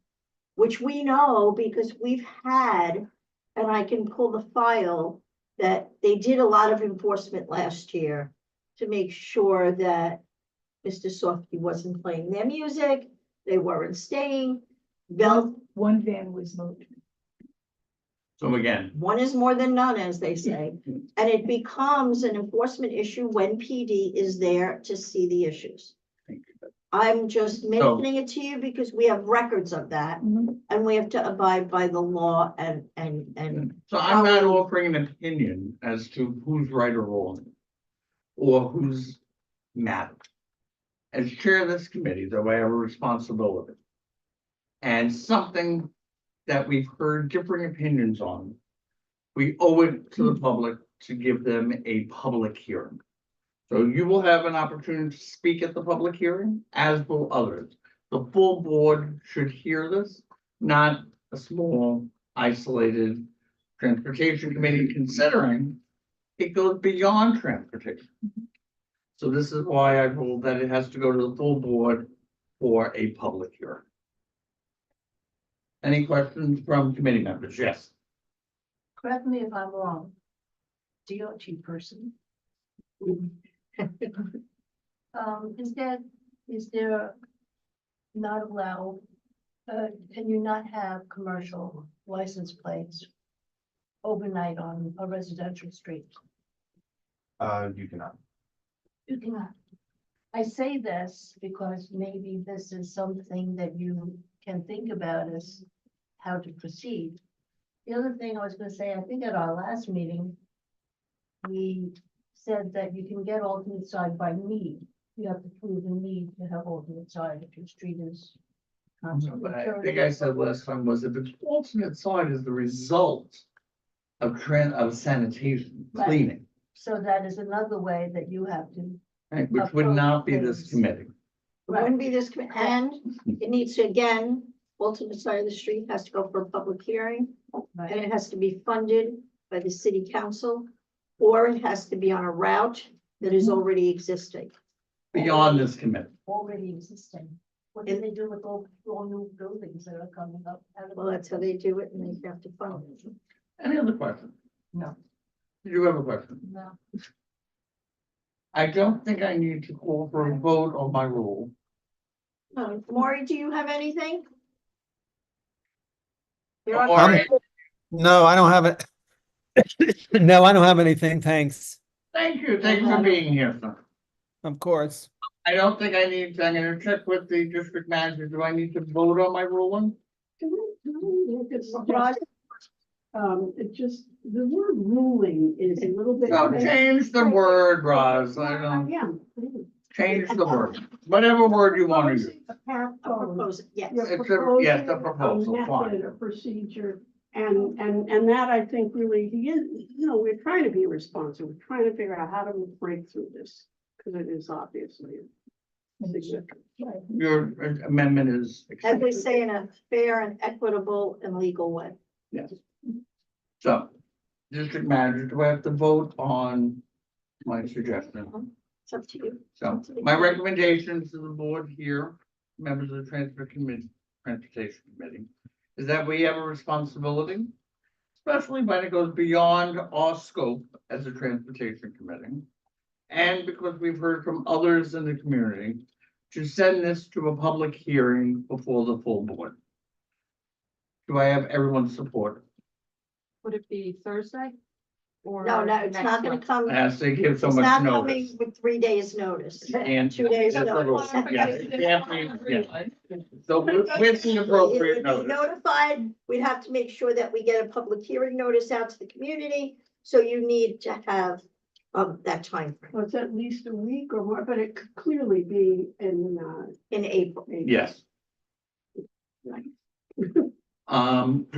which we know because we've had, and I can pull the file, that they did a lot of enforcement last year to make sure that Mr. Softy wasn't playing their music, they weren't staying. Bell, One van was moved. So again, one is more than none, as they say, and it becomes an enforcement issue when PD is there to see the issues. thank you. I'm just mentioning it to you because we have records of that, and we have to abide by the law and. So I'm not offering an opinion as to who's right or wrong, or who's mad. As chair of this committee, though I have a responsibility. And something that we've heard differing opinions on, we owe it to the public to give them a public hearing. So you will have an opportunity to speak at the public hearing, as will others. The full board should hear this, not a small isolated transportation committee, considering it goes beyond transportation. So this is why I ruled that it has to go to the full board for a public hearing. Any questions from committee members? Yes. Correct me if I'm wrong. DOT person. Is there not allowed, can you not have commercial license plates overnight on a residential street? You cannot. You cannot. I say this because maybe this is something that you can think about as how to proceed. The other thing I was gonna say, I think at our last meeting, we said that you can get alternate side by need. You have to prove a need to have alternate side if your street is. But I think I said last time was if it's alternate side is the result of sanitation, Right. cleaning, So that is another way that you have to. right, which would not be this committee. It wouldn't be this, and it needs to, again, ultimate side of the street has to go for a public hearing, and it has to be funded by the city council, or it has to be on a route that is already existing. Beyond this committee. Already existing. What do they do with all new buildings that are coming up? Well, that's how they do it, and they have to fund it. Any other questions? No. Did you have a question? No. I don't think I need to call for a vote on my rule. Maury, do you have anything? You're on- Maury, No, I don't have it. No, I don't have anything. Thanks. thank you for being here, sir. Of course. I don't think I need to, I'm gonna check with the district manager. Do I need to vote on my ruling? Can we make a suggestion? It just, the word ruling is a little bit. No, change the word, Roz. I I don't, am. change the word. Whatever word you want to use. A path A forward. proposal, yes. You're It's a- yes, the proposing proposal, fine. method, a procedure, and that I think really, we're trying to be responsive, we're trying to figure out how to break through this, because it is obviously significant. Your amendment is. As they say, in a fair and equitable and legal way. Yes. So, district manager, do I have to vote on my suggestion? It's up to you. So, my recommendations to the board here, members of the transportation committee, is that we have a responsibility, especially when it goes beyond our scope as a transportation committee. And because we've heard from others in the community, to send this to a public hearing before the full board. Do I have everyone's support? Would it be Thursday? Or No, it's next not gonna month? come, I have to give so it's much not notice. coming with 3 days' notice. And 2 days that's a little- notice. yeah, exactly, yeah. So with the It appropriate would be notice. notified, we'd have to make sure that we get a public hearing notice out to the community, so you need to have that time frame Well, it's at least a week or more, but it could clearly be in, in April. Yes. Do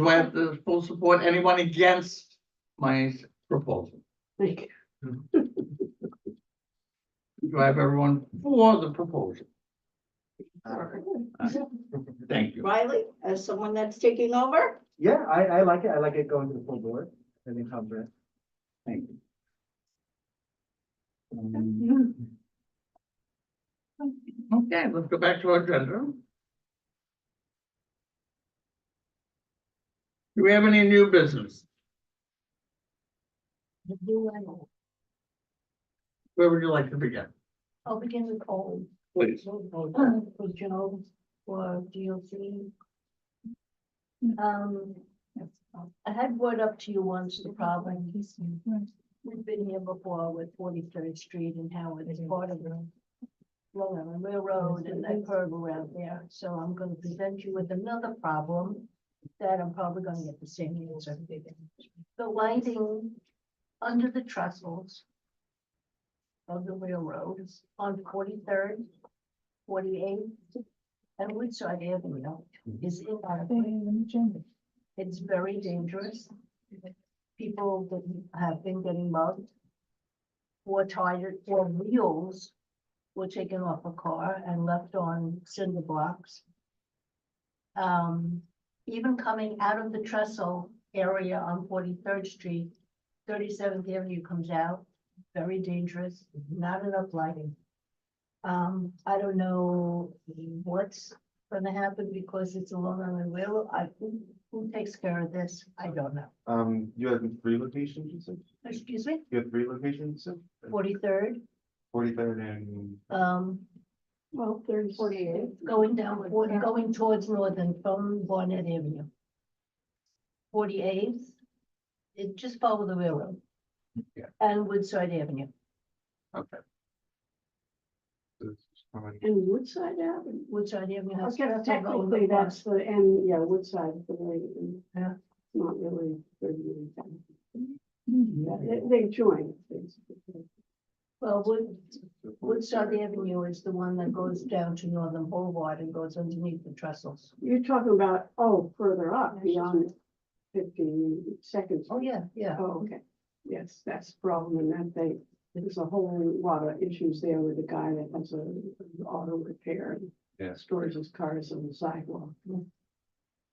I have the full support? Anyone against my proposal? Thank you. Do I have everyone for the proposal? Thank you. Riley, as someone that's taking over, Yeah, I like it. I like it going to the full board. I think comprehensive. Thank you. Okay, let's go back to our agenda. Do we have any new business? Do Where would you like to begin? I'll begin with old. Please. For Joe, for GOC. I had brought up to you once the problem, we've been here before with 43rd Street and how it's part of the Long Island Railroad and that curve around there. So I'm gonna present you with another problem that I'm probably gonna get the same answer. The lighting under the trestles of the railroad on 43rd, 48th, and Woodside Avenue is inadequate. It's very dangerous. People that have been getting mugged. Four wheels were taken off a car and left on cinder blocks. Even coming out of the trestle area on 43rd Street, 37th Avenue comes out, very dangerous, not enough lighting. I don't know what's gonna happen because it's a Long Island Railroad. Who takes care of this? I don't know. You had 3 locations, you said? Excuse me, You had 3 locations, you said? 43rd, 43rd and, Well, there's. 48. going down, going towards Northern from Barnett Avenue. 48th, it just follow the railroad. Yeah. And Woodside Avenue. okay. So it's just coming- And Woodside Avenue. Woodside Avenue has. Okay, traffic going technically, across. that's the, and yeah, Woodside, the way, Yeah. not really 38. Yeah, they join. basically. Well, Woodside Avenue is the one that goes down to Northern Boulevard and goes underneath the trestles. You're talking about, further up beyond 15 seconds. Oh, yeah, yeah. Oh, okay. Yes, that's the problem in that there's a whole lot of issues there with the guy that has an auto repair and Yeah. stores his cars on the sidewalk.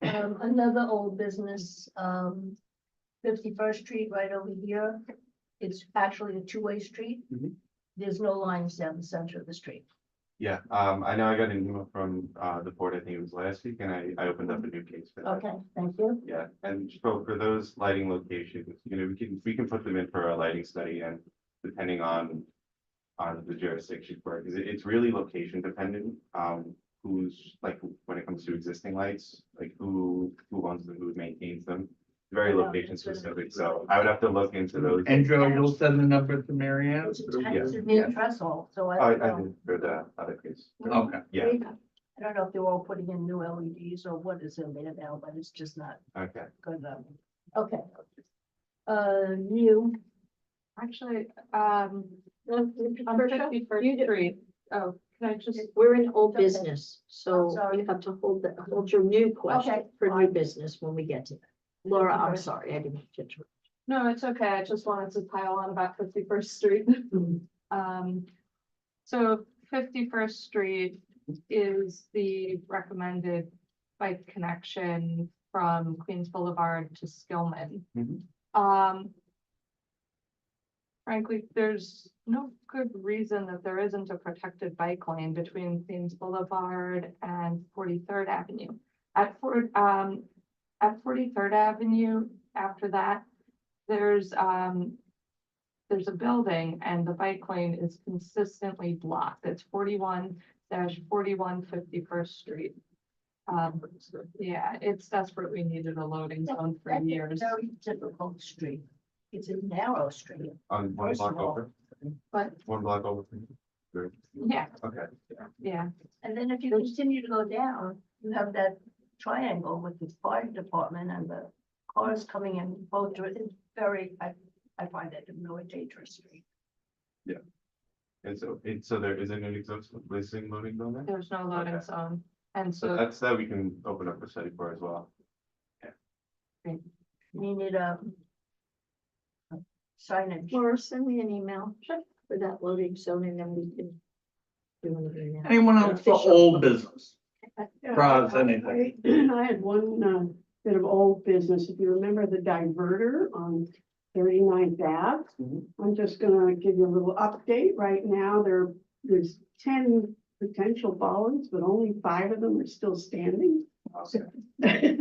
Another old business, 51st Street right over here. It's actually a two-way street. Mhm. There's no lines down the center of the street. Yeah, I know I got an email from, the board, I think it was last week, and I opened up a new case for that. Okay, thank you. Yeah, and so for those lighting locations, we can put them in for a lighting study and depending on the jurisdiction for it, because it's really location dependent. Who's like, when it comes to existing lights, like who owns them, who maintains them, very Yeah. location specific, so I would have to look into those. And Joe, you'll send the number to Mary Ann? It's attached to near trestle, so I I don't know. did for the other case. Okay, Yeah, I don't know if they're all putting in new LEDs or what is in there now, but it's just not okay. good. Okay. New, Actually, No, on Patricia, 51st you do- Street, oh, can I just, We're in old Okay. business, so sorry. you have to hold your new question Okay, for new fine. business when we get to that. Laura, I'm 51st. sorry, I didn't mean to interrupt. no, it's okay, I just wanted to pile on about 51st Street. So 51st Street is the recommended bike connection from Queens Boulevard to Skillman. Mhm. Frankly, there's no good reason that there isn't a protected bike lane between Queens Boulevard and 43rd Avenue. At 43rd Avenue, after that, there's a building and the bike lane is consistently blocked. It's 41-41 51st Street. Yeah, it's desperately needed a loading zone for that's a years. very difficult street. It's a narrow street. On one First block of all. over, But, 1 block over. Good. yeah, Okay, yeah. And then if you continue to go down, you have that triangle with the fire department and the cars coming in both directions. It's very, I find it a really dangerous street. and so there isn't an existing loading zone there? There's no loading Okay. zone. And So so that's that we can open up a study for as well. You need a signage. Laura, send me an email for that loading zone and then we can do an email. anyone else for old business? Yeah, Roz, anything? I had one bit of old business. If you remember the diverter on 39th Ave. Mhm. I'm just gonna give you a little update. Right now, there's 10 potential bollards, but only 5 of them are still standing. Okay.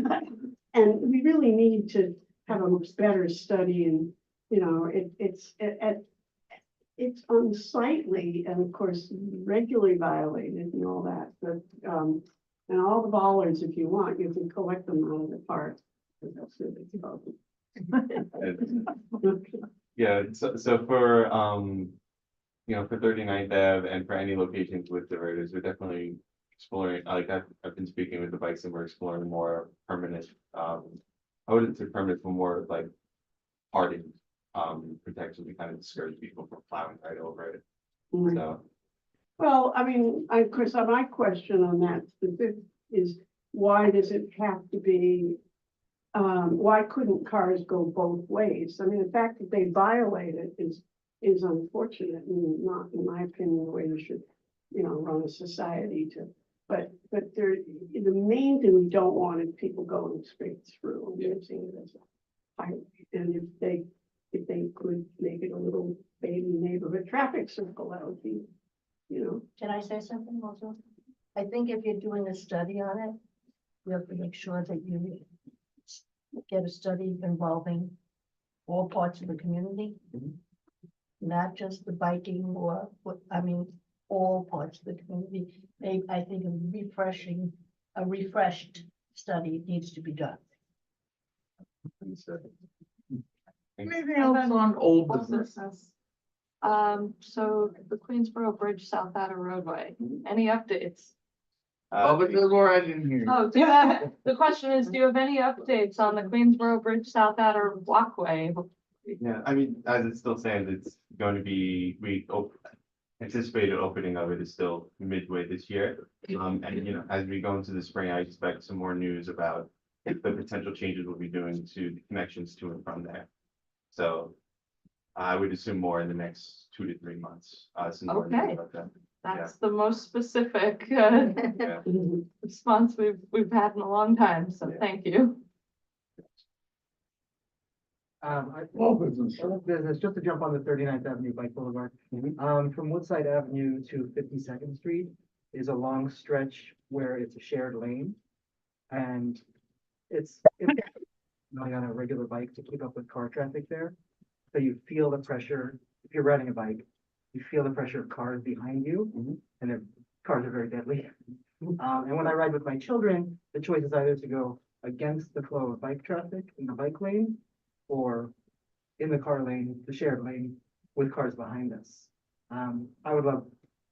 And we really need to have a better study and, it's it's unsightly and of course regularly violated and all that, but, and all the bollards, if you want, you can collect them out of the park. 'Cause that's what it's about. Yeah, so for, for 39th Ave and for any locations with diverters, we're definitely exploring, like, I've been speaking with the bikes and we're exploring more permanent, I wouldn't say permanent, but more like hardened, protection to kind of discourage people from plowing right over it, so. Well, I mean, of course, my question on that is, why does it have to be? Why couldn't cars go both ways? I mean, the fact that they violate it is unfortunate and not, in my opinion, the way you should, run a society to. But the main thing we don't want is people going straight through and using it as a highway. And if they could make it a little baby neighborhood traffic circle, that would be, Can I say something also? I think if you're doing a study on it, you have to make sure that you get a study involving all parts of the community. Not just the biking or, all parts of the community. I think a refreshed study needs to be done. Anything else on old Old business? business. So the Queensboro Bridge South Outer Roadway, any updates? Oh, but Laura, I didn't hear you. Oh, do you have, the question is, do you have any updates on the Queensboro Bridge South Outer Walkway? Yeah, I mean, as it still stands, it's going to be, anticipated opening of it is still midway this year. And as we go into the spring, I expect some more news about the potential changes we'll be doing to the connections to and from there. So I would assume more in the next 2 to 3 months. Some more news Okay. about that. That's the most specific Yeah. response we've had in a long time, so Yeah. thank you. Old business. Old business, just to jump on the 39th Avenue Bike Boulevard. From Woodside Avenue to 52nd Street is a long stretch where it's a shared lane. And it's going on a regular bike to keep up with car traffic there. So you feel the pressure, if you're riding a bike, you feel the pressure of cars behind you, and the cars are very deadly. And when I ride with my children, the choice is either to go against the flow of bike traffic in the bike lane, or in the car lane, the shared lane, with cars behind us. I would love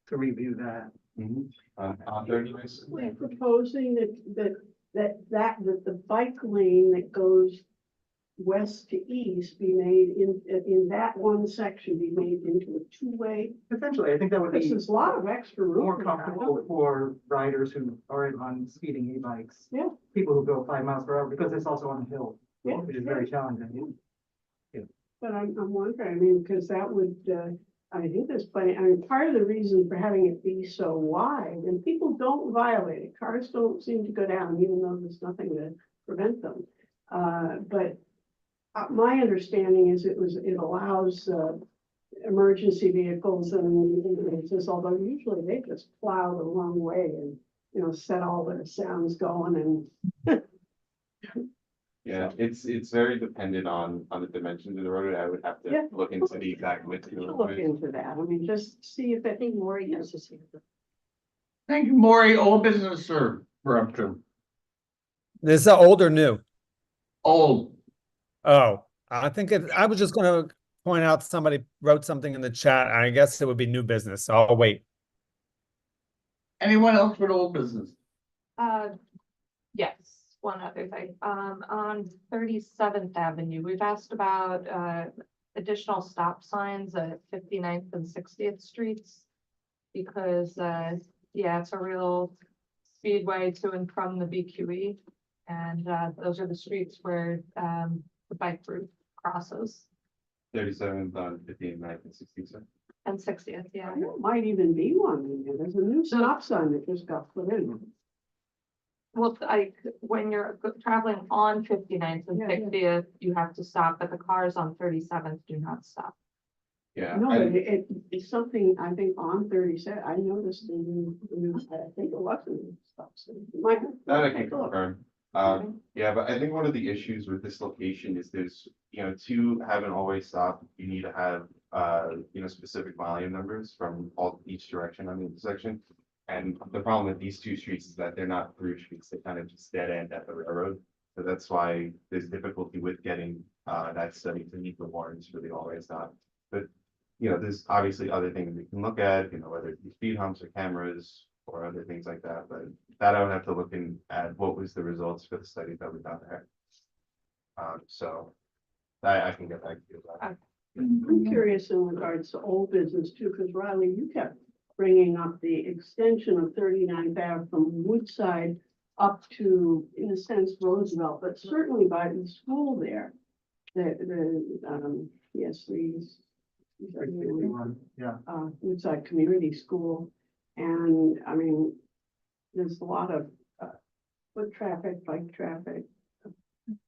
to review that. We're proposing that the bike lane that goes west to east be made in that one section be made into a two-way. Potentially, I think that would This be is a lot of extra room. more for that. comfortable for riders who are on speeding e-bikes. Yeah. People who go 5 miles per hour, because it's also on a hill, Yeah, which is very challenging. But I'm wondering, because that would, I think there's plenty, part of the reason for having it be so wide, and people don't violate it, cars don't seem to go down, even though there's nothing to prevent them. But my understanding is it allows, emergency vehicles and just, although usually they just plow the wrong way and, set all their sounds going and. Yeah, it's very dependent on the dimensions of the road. I would have Yeah. to look into the exact width. Look into that, just see if I think Maury has his hand up. Thank you, Maury. Old business, sir. We're up to This is old or new? old. Oh, I was just gonna point out somebody wrote something in the chat. I guess it would be new business. So I'll wait. Anyone else with old business? Yes, one other thing, on 37th Avenue, we've asked about, additional stop signs at 59th and 60th Streets. Because, it's a real speedway to and from the BQE. And, those are the streets where, the bike route crosses. 37th on 15th, 9th, and 16th. And 60th, yeah. There might even be one in there. There's a new stop sign that just got put in. Well, when you're traveling on 59th and Yeah, yeah. 60th, you have to stop, but the cars on 37th do not stop. Yeah. No, but it's something, I think, on 37, I noticed I think it was in the stop sign. Might- That I can take a look. confirm. Yeah, but I think one of the issues with this location is there's, to have an always stop, you need to have specific volume numbers from each direction on the intersection. And the problem with these two streets is that they're not through streets, they kind of just dead end at the railroad. So that's why there's difficulty with getting, that study to meet the warrants for the all-way stop. But, there's obviously other things we can look at, whether it be speed humps or cameras or other things like that, but that I would have to look in at what was the results for the study that we got there. So I can get back to you about that. I'm curious in regards to old business too, because Riley, you kept bringing up the extension of 39th Ave from Woodside up to, in a sense, Roosevelt, but certainly by the school there. Yeah. Woodside Community School. And I mean, there's a lot of foot traffic, bike traffic.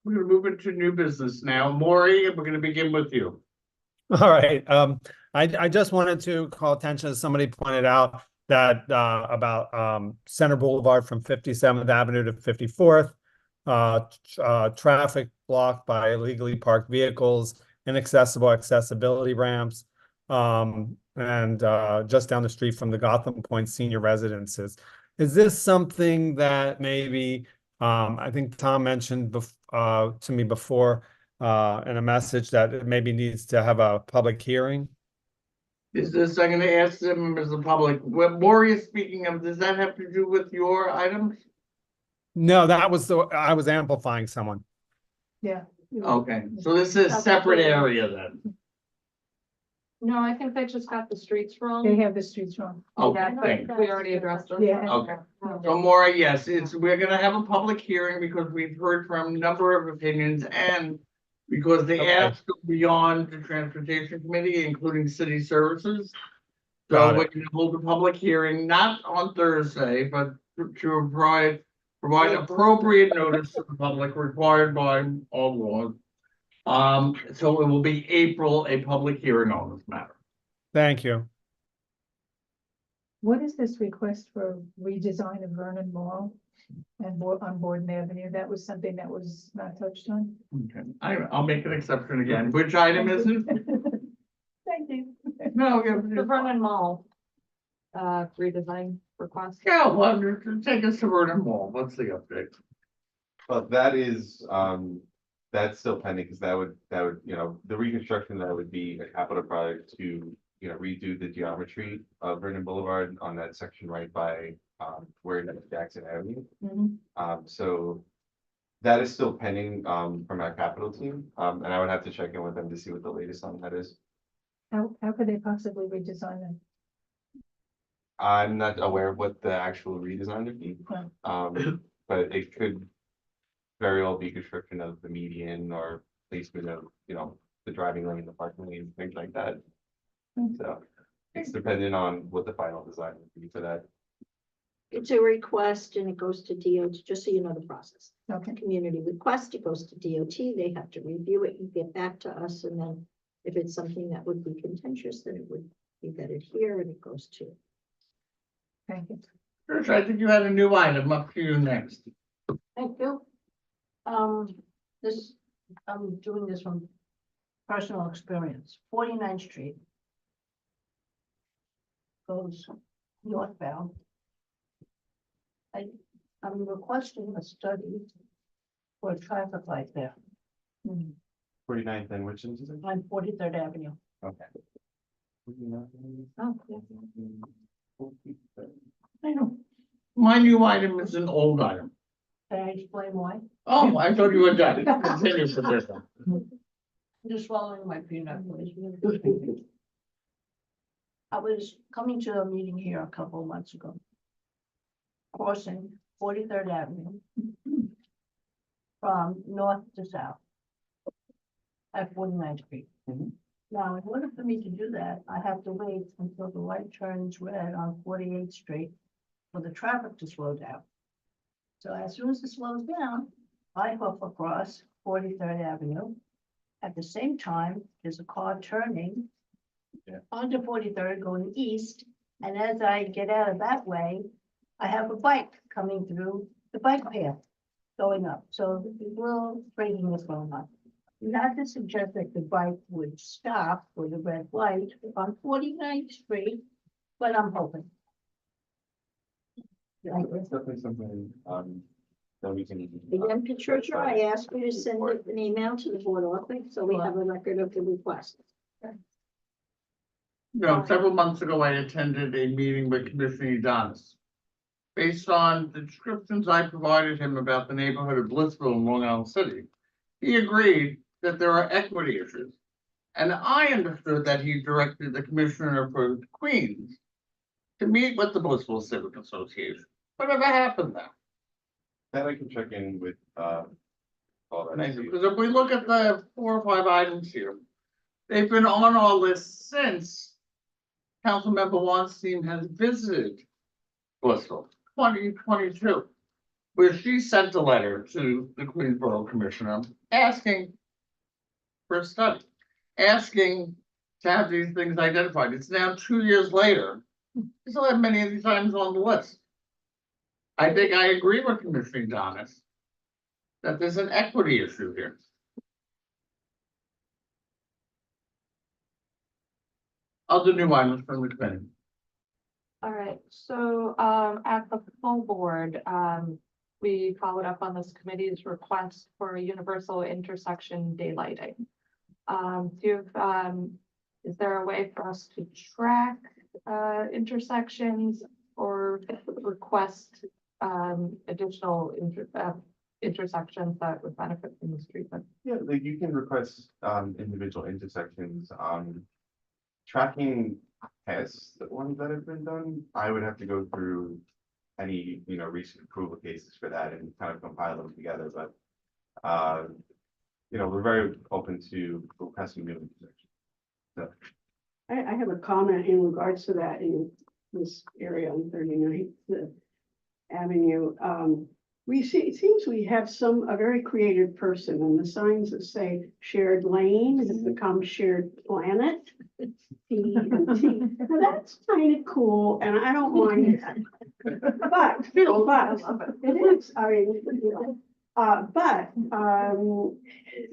We're gonna move into new business now. Maury, we're gonna begin with you. All right, I just wanted to call attention, as somebody pointed out, that about Center Boulevard from 57th Avenue to 54th. Traffic blocked by illegally parked vehicles, inaccessible accessibility ramps. And just down the street from the Gotham Point senior residences. Is this something that maybe, I think Tom mentioned to me before, in a message, that it maybe needs to have a public hearing? Is this, I'm gonna ask the members of the public, what Maury is speaking of, does that have to do with your items? No, that was I was amplifying someone. Yeah. Okay, so this is a separate area then. No, I think they just got the streets They wrong. have the streets wrong. Okay, Yeah, thanks. we already addressed them. Yeah. Okay. So Maury, yes, we're gonna have a public hearing because we've heard from a number of opinions and because they Okay. asked beyond the transportation committee, including city services. Got So it. we're gonna hold a public hearing, not on Thursday, but to provide appropriate notice to the public required by all laws. So it will be April, a public hearing on this matter. Thank you. What is this request for redesign of Vernon Mall and on Borden Avenue? That was something that was not touched on. Okay, I'll make an exception again. Which item is it? Thank you. No, The Vernon Mall, redesign request. yeah, well, take us to Vernon Mall. What's the update? But that is, that's still pending, because that would, the reconstruction, that would be a capital project to, redo the geometry of Vernon Boulevard on that section right by, where it is Jackson Avenue. So that is still pending, from our capital team, and I would have to check in with them to see what the latest on that is. How could they possibly redesign them? I'm not aware of what the actual redesign would be, Right. but it could very well be construction of the median or placement of, the driving lane, the parking lane, things like that. So it's dependent on what the final design would be for that. It's a request and it goes to DOT, just so you know the process. Okay. Community request, it goes to DOT, they have to review it and get back to us, and then if it's something that would be contentious, then it would be vetted here and it goes to. Thank you. Trish, I think you had a new item. Up to you next. Thank you. I'm doing this from personal experience. 49th Street goes northbound. I'm requesting a study for a traffic light there 49th and which is it? on 43rd Avenue. Okay. Oh, yeah. I know. My new item is an old item. Can I explain why? Oh, I thought you were done. Continue for this one. I'm just swallowing my peanut. I was coming to a meeting here a couple of months ago. Crossing 43rd Avenue from north to south at 49th Street. Now, in order for me to do that, I have to wait until the light turns red on 48th Street for the traffic to slow down. So as soon as it slows down, I hoof across 43rd Avenue. At the same time, there's a car turning onto 43rd going east. And as I get out of that way, I have a bike coming through the bike path going up. So the little braking is going on. not to suggest that the bike would stop with a red light on 49th Street, but I'm hoping. It's definitely something, that we can. Again, Patricia, I asked you to send an email to the board office, so we have a record of the request. No, several months ago, I attended a meeting with Commissioner Adonis. Based on the descriptions I provided him about the neighborhood of Blissville in Long Island City, he agreed that there are equity issues. And I understood that he directed the commissioner for Queens to meet with the Blissville Civic Association. Whatever happened there? That I can check in with, all that. I see. Because if we look at the 4 or 5 items here, they've been on our list since Councilmember Weinstein has visited Blissville, 2022, where she sent a letter to the Queensborough Commissioner asking for a study, asking to have these things identified. It's now 2 years later. We still have many of these items on the list. I think I agree with Commissioner Adonis that there's an equity issue here. Other new items from the committee. All right, so at the full board, we followed up on this committee's request for a universal intersection daylighting. Is there a way for us to track intersections or request additional intersections that would benefit from this treatment? Yeah, like you can request, individual intersections, tracking tests, the ones that have been done, I would have to go through any, recent approval cases for that and kind of compile them together, but, we're very open to requesting new intersections. So, I have a comment in regards to that in this area on 39th Avenue. It seems we have a very creative person, and the signs that say shared lane has become shared planet. T and T. Now that's kind of cool, and I don't mind that. But it is, I mean,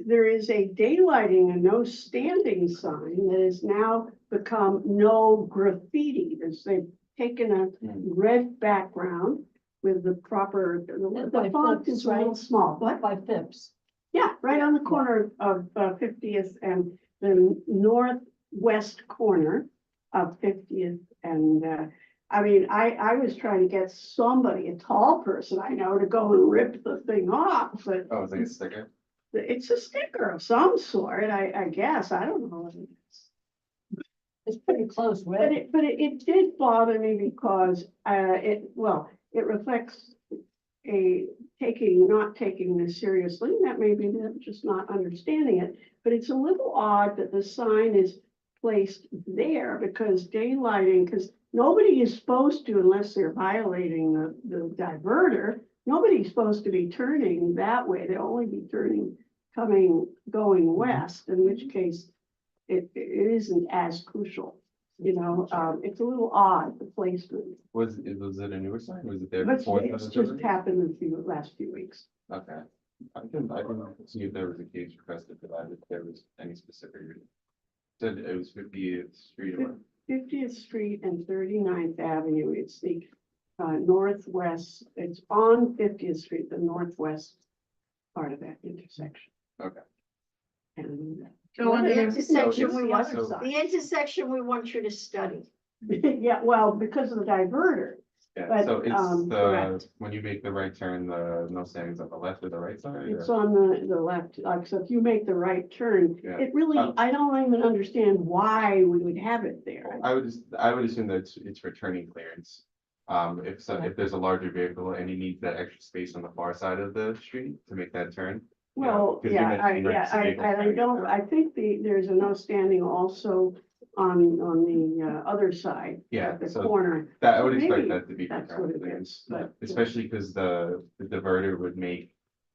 there is a daylighting and no standing sign that has now become no graffiti. They've taken a red background with the proper, the font is a little small, but By Phipps. yeah, right on the corner of 50th and the northwest corner of 50th. And I mean, I was trying to get somebody, a tall person I know, to go and rip the thing off, but oh, it's like a sticker? it's a sticker of some sort, I guess. I don't know what it is. It's pretty close, But right? it did bother me because it reflects not taking this seriously. That may be them just not understanding it, but it's a little odd that the sign is placed there because because nobody is supposed to, unless they're violating the diverter, nobody's supposed to be turning that way. They'll only be going west, in which case it isn't as crucial. It's a little odd, the placement. Was it a newer sign? Was it there But before? it's just happened in the last few weeks. Okay, I can see if there was a case requested for that, if there was any specific. Said it was 50th Street or? 50th Street and 39th Avenue. It's the northwest, it's on 50th Street, the northwest part of that intersection. Okay. And So The under intersection it's we the want, other side. the intersection we want you to study. yeah, well, because of the diverter. Yeah, But, so it's correct. when you make the right turn, the no standings on the left or the right side? It's or- on the left, so if you make the right turn, Yeah. it really, I don't even understand why we would have it there. I would assume that it's for turning clearance. If there's a larger vehicle and he needs that extra space on the far side of the street to make that turn. Well, because you yeah, mentioned right vehicles. I think there's a no standing also on the other side. Yeah, At the so corner. That, I would expect Maybe that to be. for that's turning what it clearance, is, but- Especially because the diverter would make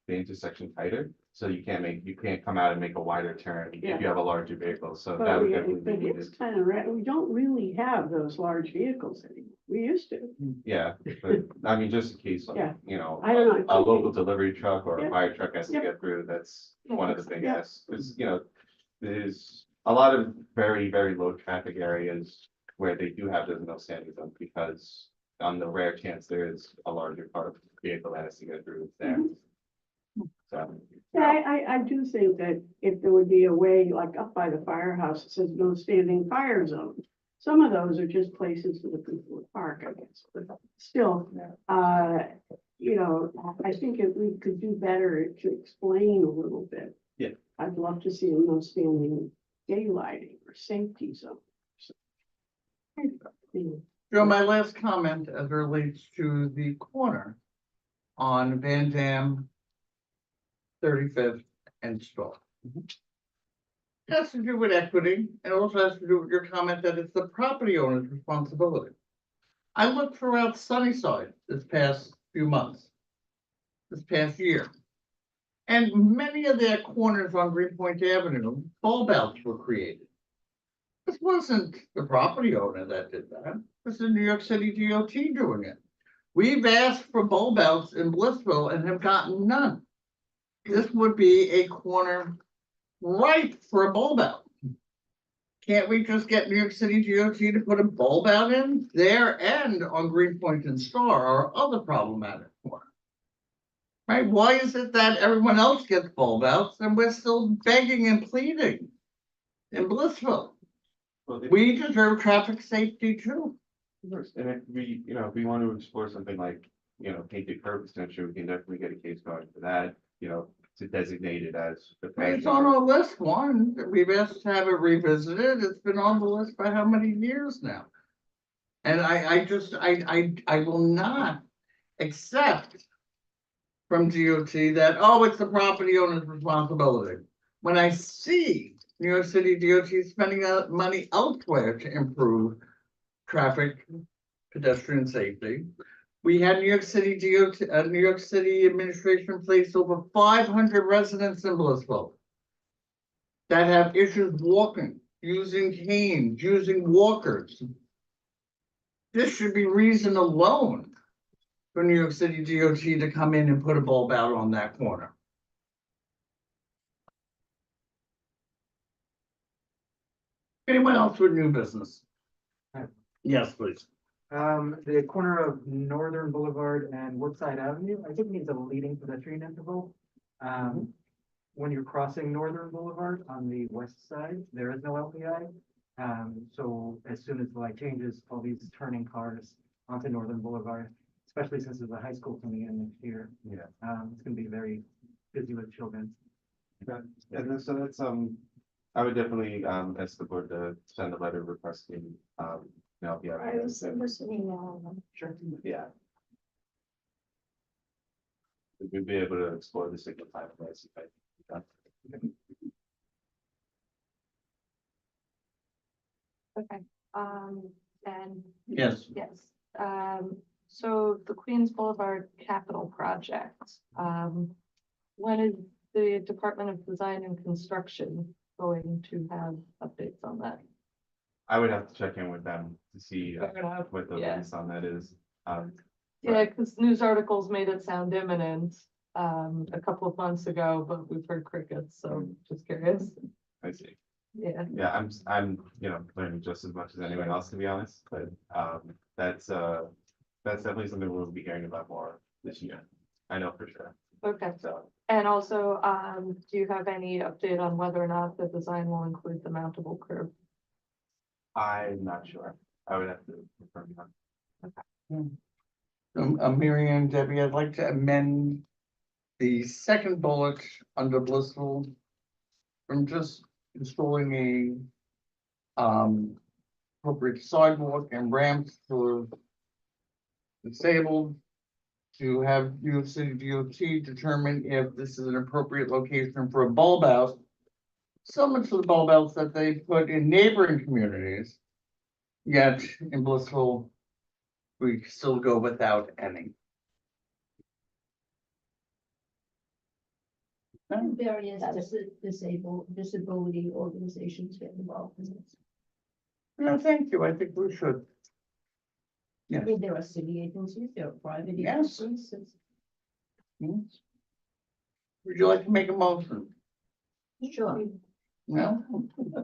the intersection tighter. So you can't come out and make a wider turn if you have a larger vehicle, so that But would we, definitely but be it's needed. kind of, we don't really have those large vehicles anymore. We used to. Yeah, but I mean, just in case, like, Yeah. you know, I don't know. a local delivery truck or Yeah. a fire truck has to Yeah. get through, that's one of the big Yeah. asks. Because, you know, there's a lot of very, very low traffic areas where they do have those no standing zones because on the rare chance there is a larger car vehicle that has to get through there. So, Yeah, I do think that if there would be a way, like up by the firehouse, it says no standing fire zone. Some of those are just places for the people to park, I guess, but still, you know, I think if we could do better to explain a little bit. Yeah. I'd love to see a no standing daylighting or safety zone. Joe, my last comment as relates to the corner on Van Dam, 35th and Stoll. Has to do with equity, and also has to do with your comment that it's the property owner's responsibility. I looked throughout Sunnyside this past few months, this past year. And many of their corners on Greenpoint Avenue, bulb outs were created. This wasn't the property owner that did that. This is New York City DOT doing it. We've asked for bulb outs in Blissville and have gotten none. This would be a corner ripe for a bulb out. Can't we just get New York City DOT to put a bulb out in there and on Greenpoint and Star, our other problematic corner? Right? Why is it that everyone else gets bulb outs and we're still begging and pleading in Blissville? well, We deserve traffic safety too. and if we, you know, if we want to explore something like, you know, painted curb extension, we can definitely get a case going for that, you know, to designate it as. It's on our list, one, we've asked to have it revisited, it's been on the list for how many years now? And I will not accept from DOT that, oh, it's the property owner's responsibility. When I see New York City DOT spending money elsewhere to improve traffic, pedestrian safety. We had New York City DOT, New York City administration placed over 500 residents in Blissville that have issues walking, using canes, using walkers. This should be reason alone for New York City DOT to come in and put a bulb out on that corner. Anyone else with new business? Yes, please. The corner of Northern Boulevard and Woodside Avenue, I think needs a leading pedestrian interval. When you're crossing Northern Boulevard on the west side, there is no LPI. So as soon as the light changes, all these turning cars onto Northern Boulevard, especially since there's a high school coming in next year. Yeah. It's gonna be very busy with children. And so that's, I would definitely, ask the board to send a letter requesting, yeah. I was listening now. Sure. Yeah. We'd be able to explore the signal time. Okay, and Yes. yes, so the Queens Boulevard Capital Project, when is the Department of Design and Construction going to have updates on that? I would have to check in with them to see Fair enough, what the yeah. latest on that is. Yeah, because news articles made it sound imminent, a couple of months ago, but we've heard crickets, so just curious. I see. Yeah, Yeah, I'm, you know, learning just as much as anyone else, to be honest, but, that's definitely something we'll be hearing about more this year. I know for sure, okay. so. And also, do you have any update on whether or not the design will include the mountable curb? I'm not sure. I would have to confirm that. Mary Ann, Debbie, I'd like to amend the second bullet under Blissful from just installing a appropriate sidewalk and ramps for disabled to have New York City DOT determine if this is an appropriate location for a bulb out, similar to the bulb outs that they put in neighboring communities. Yet in Blissful, we still go without any. And various disability organizations get involved in this. No, thank you. I think we should. I Yes. mean, there are city agencies, there are private Yes. agencies. Would you like to make a motion? Sure. No?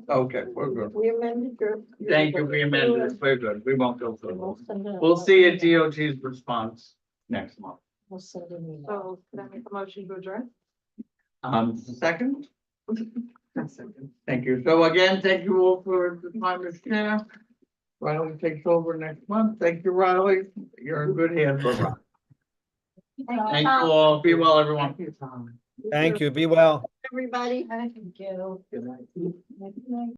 Okay, we're good. We amended your. Thank you, we amended it. We're good. We won't go through We'll those. send it- We'll see a DOT's response next month. We'll send an email. So can I make a motion to adjourn? Second? Thank you. So again, thank you all for the time to share. Riley takes over next month. Thank you, Riley. You're in good hands. Riley. Thank you all. Be well, everyone. Thank you. Be well. Everybody. Thank you. Good night. Good night.